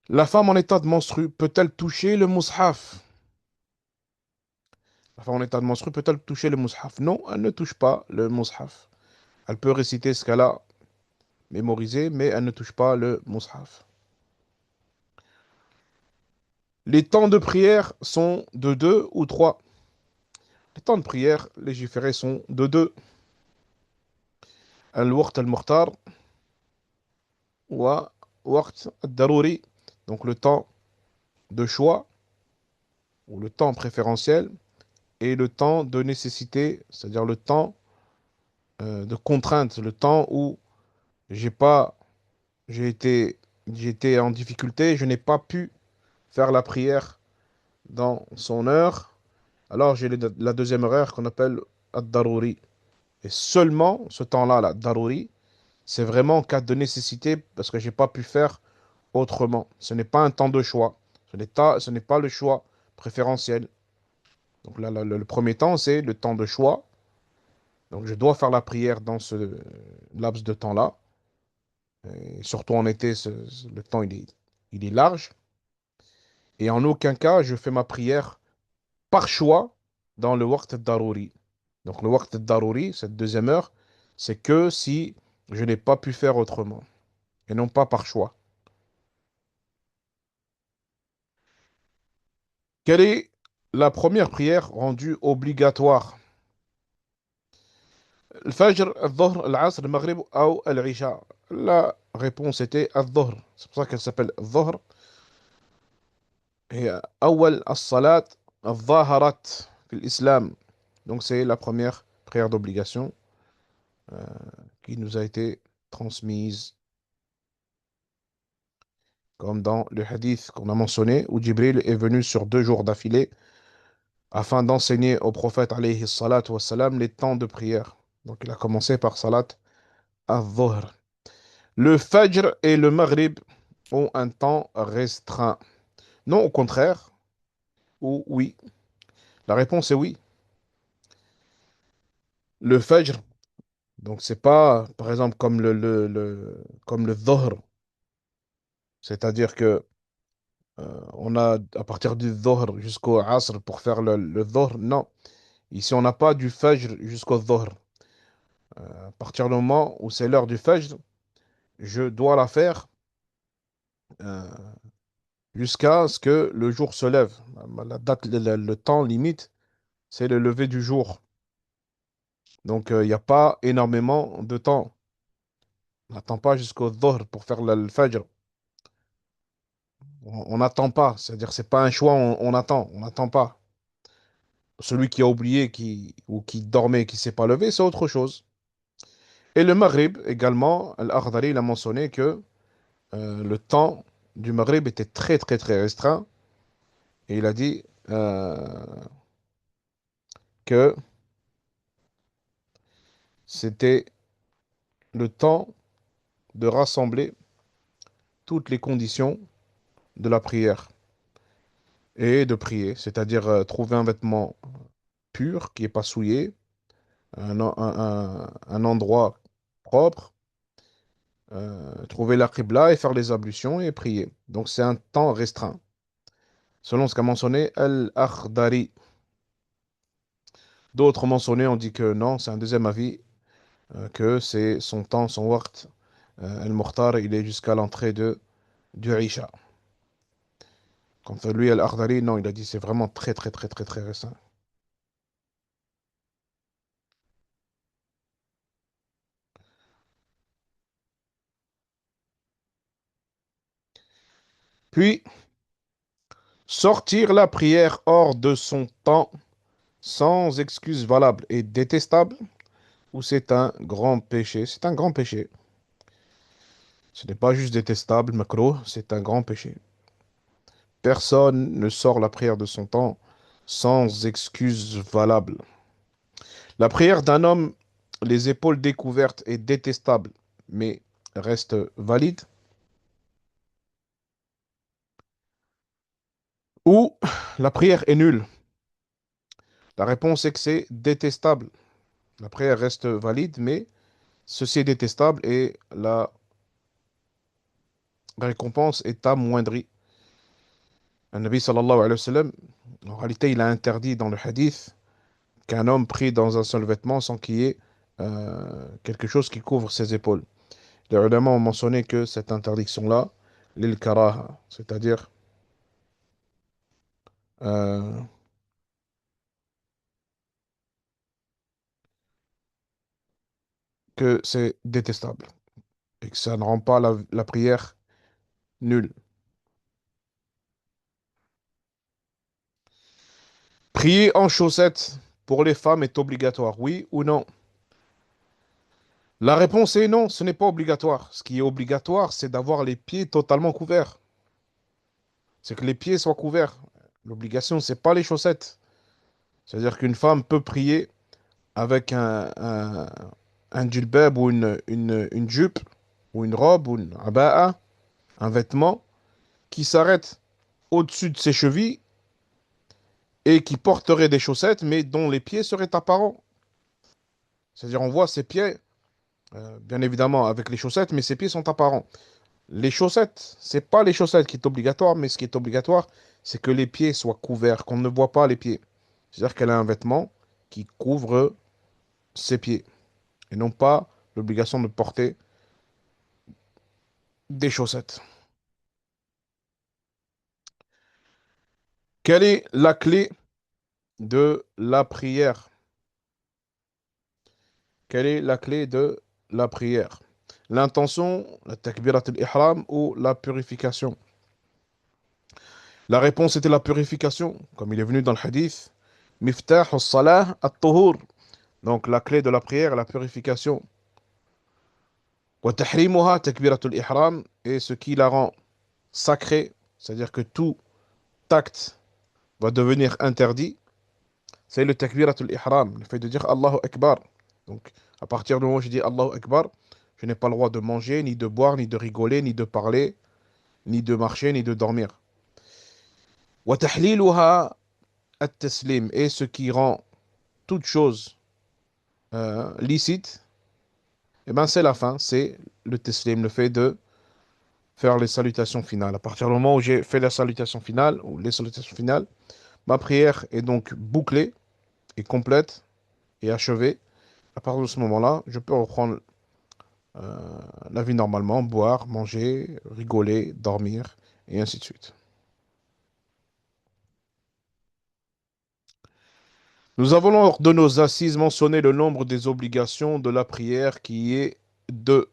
La femme en état de menstru peut-elle toucher le mushaf? La femme en état de menstru peut-elle toucher le mushaf? Non, elle ne touche pas le mushaf. Elle peut réciter ce qu'elle a mémorisé, mais elle ne touche pas le mushaf. Les temps de prière sont de deux ou trois. Les temps de prière légiférés sont de deux. Al-waqt al-mukhtar wa waqt al-daruri. Donc le temps de choix ou le temps préférentiel et le temps de nécessité, c'est-à-dire le temps de contrainte, le temps où j'ai pas, j'ai été, j'étais en difficulté, je n'ai pas pu faire la prière dans son heure. Alors j'ai la deuxième heure qu'on appelle ad-daruri. Et seulement ce temps-là, la daruri, c'est vraiment en cas de nécessité parce que j'ai pas pu faire autrement. Ce n'est pas un temps de choix. Ce n'est pas le choix préférentiel. Donc là, le premier temps, c'est le temps de choix. Donc je dois faire la prière dans ce laps de temps-là. Et surtout en été, le temps il est large. Et en aucun cas, je fais ma prière par choix dans le waqt al-daruri. Donc le waqt al-daruri, cette deuxième heure, c'est que si je n'ai pas pu faire autrement. Et non pas par choix. Quelle est la première prière rendue obligatoire? Al-Fajr, al-Dhuhr, al-Asr, al-Maghrib ou al-Isha? La réponse était al-Dhuhr. C'est pour ça qu'elle s'appelle al-Dhuhr. Et أول الصلاة الظاهرات في l'islam. Donc c'est la première prière d'obligation qui nous a été transmise, comme dans le hadith qu'on a mentionné, où Jibril est venu sur 2 jours d'affilée afin d'enseigner au prophète alayhi salatu wassalam les temps de prière. Donc il a commencé par salat al-Dhuhr. Le Fajr et le Maghrib ont un temps restreint. Non, au contraire, ou oui. La réponse est oui. Le Fajr, donc c'est pas, par exemple, comme comme le Dhuhr. C'est-à-dire que on a à partir du Dhuhr jusqu'au Asr pour faire le Dhuhr. Non. Ici, on n'a pas du Fajr jusqu'au Dhuhr. À partir du moment où c'est l'heure du Fajr, je dois la faire euh, jusqu'à ce que le jour se lève. La date, le temps limite, c'est le lever du jour. Donc, il n'y a pas énormément de temps. On n'attend pas jusqu'au Dhuhr pour faire le Fajr. On n'attend pas. C'est-à-dire, c'est pas un choix, on attend. On n'attend pas. Celui qui a oublié ou qui dormait, qui s'est pas levé, c'est autre chose. Et le Maghrib également, Al-Akhdari, il a mentionné que le temps du Maghrib était très très très restreint. Et il a dit que c'était le temps de rassembler toutes les conditions de la prière et de prier, c'est-à-dire trouver un vêtement pur qui n'est pas souillé, un endroit propre, trouver la qibla et faire les ablutions et prier. Donc c'est un temps restreint. Selon ce qu'a mentionné Al-Akhdari. D'autres mentionnés ont dit que non, c'est un deuxième avis, que c'est son temps, son waqt, Al-Mukhtar, il est jusqu'à l'entrée du Isha. Quant à lui, Al-Akhdari, non, il a dit c'est vraiment très très très très très récent. Puis, sortir la prière hors de son temps sans excuse valable est détestable ou c'est un grand péché? C'est un grand péché. Ce n'est pas juste détestable, macro, c'est un grand péché. Personne ne sort la prière de son temps sans excuse valable. La prière d'un homme, les épaules découvertes, est détestable, mais reste valide. Ou la prière est nulle. La réponse est que c'est détestable. La prière reste valide, mais ceci est détestable et la récompense est amoindrie. Le Nabi sallallahu alayhi wa sallam, en réalité, il a interdit dans le hadith qu'un homme prie dans un seul vêtement sans qu'il y ait quelque chose qui couvre ses épaules. Les ulama ont mentionné que cette interdiction-là, lil karaha, c'est-à-dire euh, que c'est détestable et que ça ne rend pas la prière nulle. Prier en chaussettes pour les femmes est obligatoire, oui ou non? La réponse est non, ce n'est pas obligatoire. Ce qui est obligatoire, c'est d'avoir les pieds totalement couverts. C'est que les pieds soient couverts. L'obligation, c'est pas les chaussettes. C'est-à-dire qu'une femme peut prier avec un djilbab ou une jupe ou une robe ou une aba'a, un vêtement qui s'arrête au-dessus de ses chevilles et qui porterait des chaussettes, mais dont les pieds seraient apparents. C'est-à-dire, on voit ses pieds, bien évidemment, avec les chaussettes, mais ses pieds sont apparents. Les chaussettes, c'est pas les chaussettes qui est obligatoire, mais ce qui est obligatoire, c'est que les pieds soient couverts, qu'on ne voit pas les pieds. C'est-à-dire qu'elle a un vêtement qui couvre ses pieds, et non pas l'obligation de porter des chaussettes. Quelle est la clé de la prière? Quelle est la clé de la prière? L'intention, la takbirat al-ihram ou la purification? La réponse était la purification, comme il est venu dans le hadith. Miftah as-salah at-tuhur. Donc la clé de la prière est la purification. Wa tahrimuha takbirat al-ihram. Et ce qui la rend sacrée, c'est-à-dire que tout acte va devenir interdit, c'est le takbirat al-ihram, le fait de dire Allahu Akbar. Donc à partir du moment où je dis Allahu Akbar, je n'ai pas le droit de manger, ni de boire, ni de rigoler, ni de parler, ni de marcher, ni de dormir. Wa tahliluha at-taslim. Et ce qui rend toute chose licite, eh ben c'est la fin, c'est le taslim, le fait de faire les salutations finales. À partir du moment où j'ai fait la salutation finale, ou les salutations finales, ma prière est donc bouclée et complète et achevée. À partir de ce moment-là, je peux reprendre la vie normalement, boire, manger, rigoler, dormir, et ainsi de suite. Nous avons lors de nos assises mentionné le nombre des obligations de la prière qui est 2.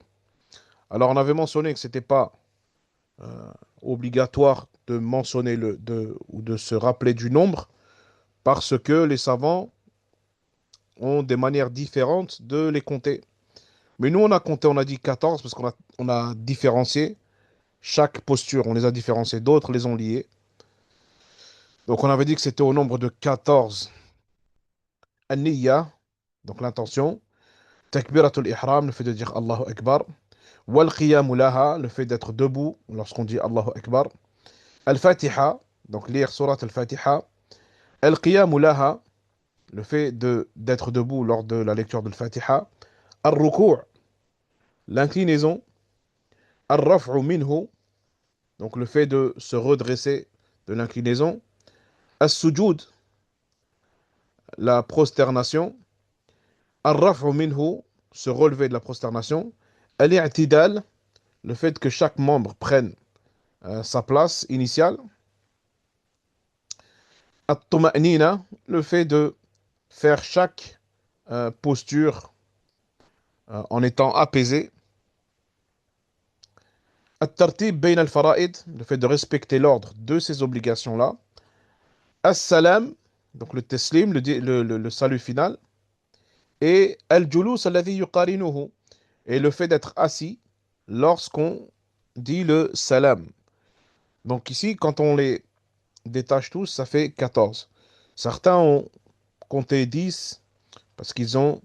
Alors on avait mentionné que ce n'était pas obligatoire de mentionner ou de se rappeler du nombre parce que les savants ont des manières différentes de les compter. Mais nous, on a compté, on a dit 14 parce qu'on a différencié chaque posture, on les a différenciés, d'autres les ont liés. Donc on avait dit que c'était au nombre de 14. An-niyya, donc l'intention. Takbiratul ihram, le fait de dire Allahu Akbar. Wal qiyamu laha, le fait d'être debout lorsqu'on dit Allahu Akbar. Al-Fatiha, donc lire surat al-Fatiha. Al-qiyamu laha, le fait d'être debout lors de la lecture de al-Fatiha. Al-ruku', l'inclinaison. Al-raf'u minhu, donc le fait de se redresser de l'inclinaison. As-sujud, la prosternation. Al-raf'u minhu, se relever de la prosternation. Al-i'tidal, le fait que chaque membre prenne sa place initiale. At-tuma'nina, le fait de faire chaque posture en étant apaisé. At-tartib bayn al-fara'id, le fait de respecter l'ordre de ces obligations-là. As-salam, donc le teslim, le salut final. Et al-julus alladhi yuqarinuhu, et le fait d'être assis lorsqu'on dit le salam. Donc ici, quand on les détache tous, ça fait 14. Certains ont compté 10 parce qu'ils ont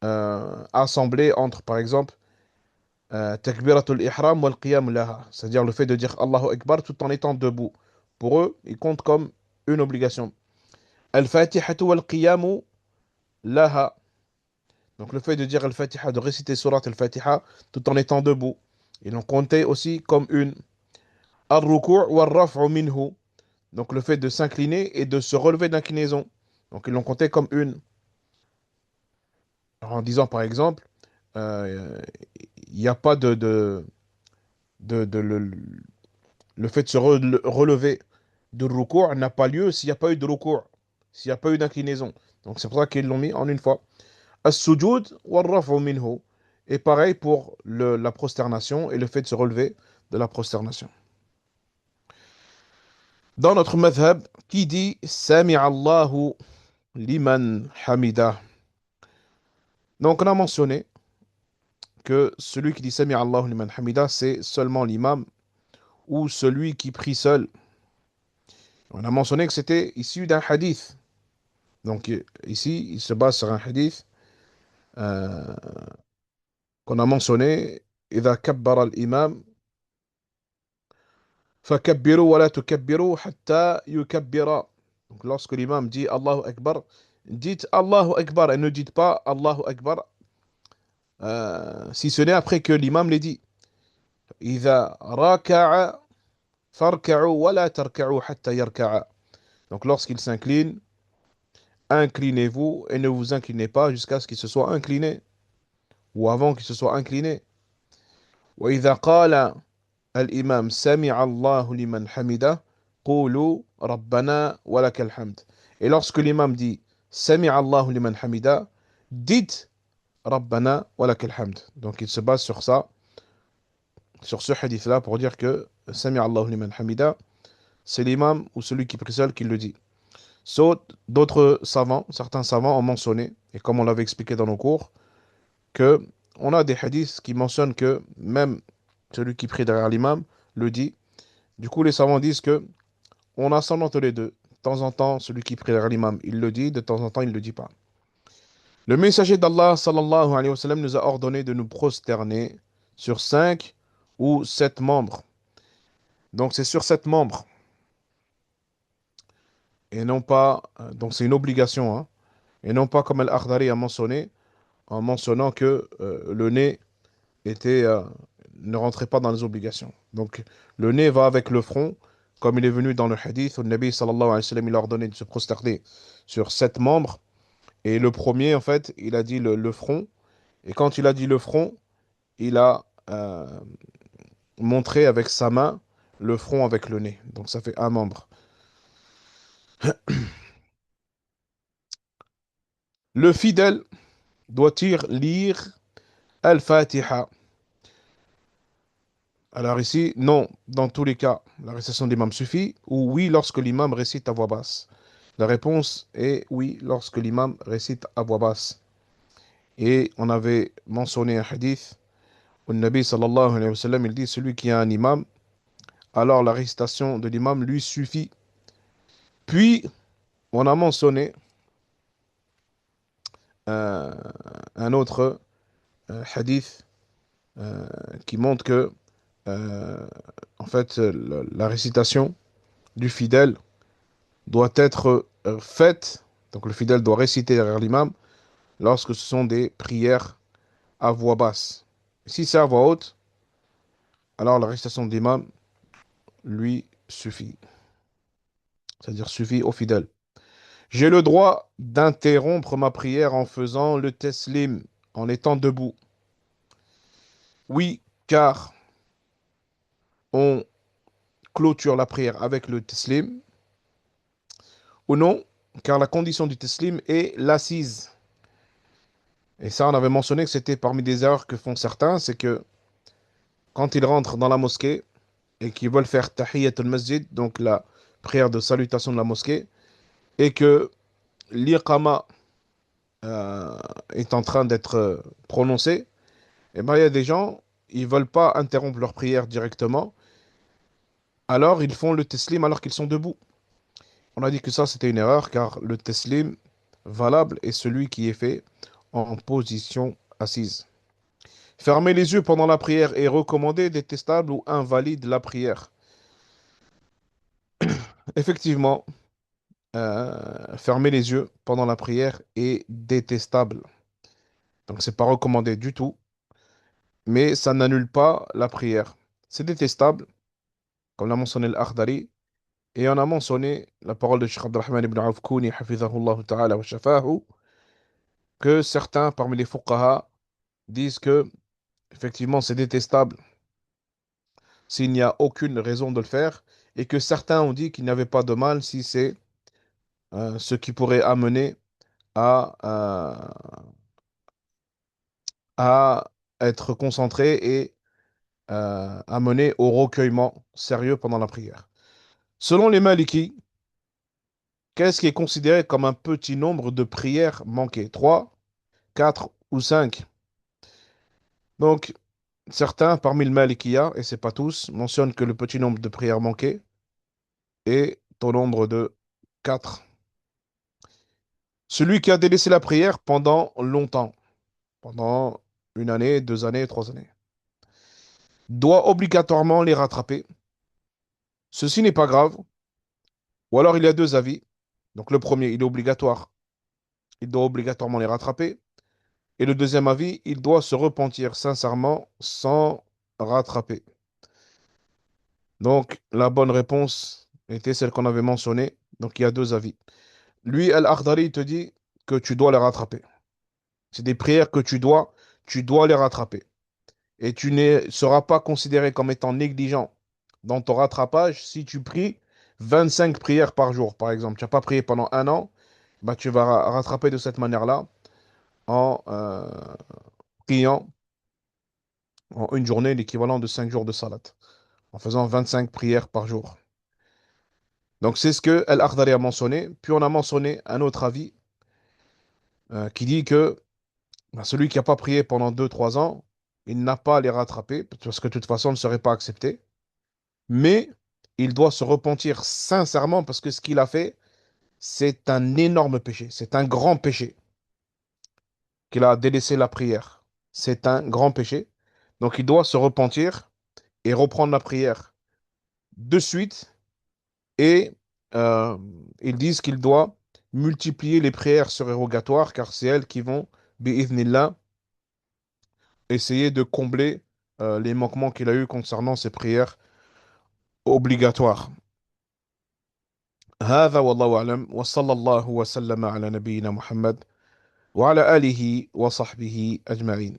assemblé entre, par exemple, takbiratul ihram wal qiyam laha, c'est-à-dire le fait de dire Allahu Akbar tout en étant debout. Pour eux, ils comptent comme une obligation. Al-Fatihatu wal qiyamu laha, donc le fait de dire Al-Fatiha, de réciter surat Al-Fatiha tout en étant debout. Ils l'ont compté aussi comme une. Al-Ruku' wal raf'u minhu, donc le fait de s'incliner et de se relever d'inclinaison. Donc ils l'ont compté comme une. en disant par exemple, euh, il n'y a pas le fait de se relever de recours n'a pas lieu s'il n'y a pas eu de recours, s'il n'y a pas eu d'inclinaison. Donc c'est pour ça qu'ils l'ont mis en une fois. As-sujud wal-raf'u minhu. Et pareil pour la prosternation et le fait de se relever de la prosternation. Dans notre madhab, qui dit Sami'a Allahu liman hamida. Donc on a mentionné que celui qui dit Sami'a Allahu liman hamida, c'est seulement l'imam ou celui qui prie seul. On a mentionné que c'était issu d'un hadith. Donc ici, il se base sur un hadith euh, qu'on a mentionné. إذا كبر الإمام فكبروا ولا تكبروا حتى يكبر. Donc lorsque l'imam dit Allahu Akbar, dites Allahu Akbar et ne dites pas Allahu Akbar si ce n'est après que l'imam l'ait dit. إذا ركع فاركعوا ولا تركعوا حتى يركع. Donc lorsqu'il s'incline, inclinez-vous et ne vous inclinez pas jusqu'à ce qu'il se soit incliné ou avant qu'il se soit incliné. وإذا قال الإمام سمع الله لمن حمده قولوا ربنا ولك الحمد. Et lorsque l'imam dit سمع الله لمن حمده, dites ربنا ولك الحمد. Donc il se base sur ça, sur ce hadith-là pour dire que سمع الله لمن حمده, c'est l'imam ou celui qui prie seul qui le dit. Sauf d'autres savants, certains savants ont mentionné, et comme on l'avait expliqué dans nos cours, que on a des hadiths qui mentionnent que même celui qui prie derrière l'imam le dit. Du coup, les savants disent que on a ça entre les deux. De temps en temps, celui qui prie derrière l'imam, il le dit, de temps en temps, il ne le dit pas. Le messager d'Allah, sallallahu alayhi wa sallam, nous a ordonné de nous prosterner sur 5 ou 7 membres. Donc, c'est sur 7 membres. Et non pas. Donc, c'est une obligation, hein. Et non pas comme Al-Akhdari a mentionné, en mentionnant que le nez était, ne rentrait pas dans les obligations. Donc, le nez va avec le front, comme il est venu dans le hadith où le Nabi sallallahu alayhi wa sallam il a ordonné de se prosterner sur 7 membres. Et le premier, en fait, il a dit le front. Et quand il a dit le front, il a montré avec sa main le front avec le nez. Donc, ça fait un membre. Le fidèle doit-il lire Al-Fatiha? Alors ici, non, dans tous les cas, la récitation de l'imam suffit, ou oui, lorsque l'imam récite à voix basse. La réponse est oui, lorsque l'imam récite à voix basse. Et on avait mentionné un hadith où le Nabi sallallahu alayhi wa sallam, il dit, celui qui a un imam, alors la récitation de l'imam lui suffit. Puis, on a mentionné euh, un autre hadith euh, qui montre que, euh, en fait, la récitation du fidèle doit être faite, donc le fidèle doit réciter derrière l'imam lorsque ce sont des prières à voix basse. Si c'est à voix haute, alors la récitation de l'imam lui suffit, c'est-à-dire suffit au fidèle. J'ai le droit d'interrompre ma prière en faisant le teslim, en étant debout. Oui, car on clôture la prière avec le teslim, ou non, car la condition du teslim est l'assise. Et ça, on avait mentionné que c'était parmi des erreurs que font certains, c'est que quand ils rentrent dans la mosquée et qu'ils veulent faire tahiyyat al-masjid, donc la prière de salutation de la mosquée, et que l'iqama euh, est en train d'être prononcée, et ben il y a des gens, ils veulent pas interrompre leur prière directement, alors ils font le teslim alors qu'ils sont debout. On a dit que ça c'était une erreur car le teslim valable est celui qui est fait en position assise. Fermer les yeux pendant la prière est recommandé, détestable ou invalide la prière. Effectivement, fermer les yeux pendant la prière est détestable. Donc, c'est pas recommandé du tout, mais ça n'annule pas la prière. C'est détestable, comme l'a mentionné l'Akhdari, et on a mentionné la parole de Cheikh Abdurrahman ibn Auf Kouni, hafidhahullah ta'ala wa shafahu, que certains parmi les fuqaha disent que effectivement c'est détestable s'il n'y a aucune raison de le faire, et que certains ont dit qu'il n'y avait pas de mal si c'est ce qui pourrait amener à, à être concentré et amener au recueillement sérieux pendant la prière. Selon les Malikis, qu'est-ce qui est considéré comme un petit nombre de prières manquées? 3, 4 ou 5? Donc, certains parmi le Malikiya, et c'est pas tous, mentionnent que le petit nombre de prières manquées est au nombre de 4. Celui qui a délaissé la prière pendant longtemps, pendant une année, 2 années, 3 années, doit obligatoirement les rattraper. Ceci n'est pas grave. Ou alors il y a deux avis. Donc le premier, il est obligatoire. Il doit obligatoirement les rattraper. Et le deuxième avis, il doit se repentir sincèrement sans rattraper. Donc la bonne réponse était celle qu'on avait mentionnée. Donc il y a deux avis. Lui, Al-Akhdari, il te dit que tu dois les rattraper. C'est des prières que tu dois les rattraper. Et tu ne seras pas considéré comme étant négligent dans ton rattrapage si tu pries 25 prières par jour, par exemple. Tu n'as pas prié pendant un an, bah, tu vas rattraper de cette manière-là en priant en une journée l'équivalent de 5 jours de salat, en faisant 25 prières par jour. Donc c'est ce que Al-Akhdari a mentionné. Puis on a mentionné un autre avis qui dit que bah, celui qui n'a pas prié pendant 2 3 ans, il n'a pas à les rattraper, parce que de toute façon, il ne serait pas accepté. Mais il doit se repentir sincèrement parce que ce qu'il a fait, c'est un énorme péché. C'est un grand péché qu'il a délaissé la prière. C'est un grand péché. Donc il doit se repentir et reprendre la prière de suite. Et euh, ils disent qu'il doit multiplier les prières surérogatoires car c'est elles qui vont, bi'idhnillah, essayer de combler les manquements qu'il a eu concernant ces prières obligatoires. هذا والله أعلم وصلى الله وسلم على نبينا محمد وعلى آله وصحبه أجمعين.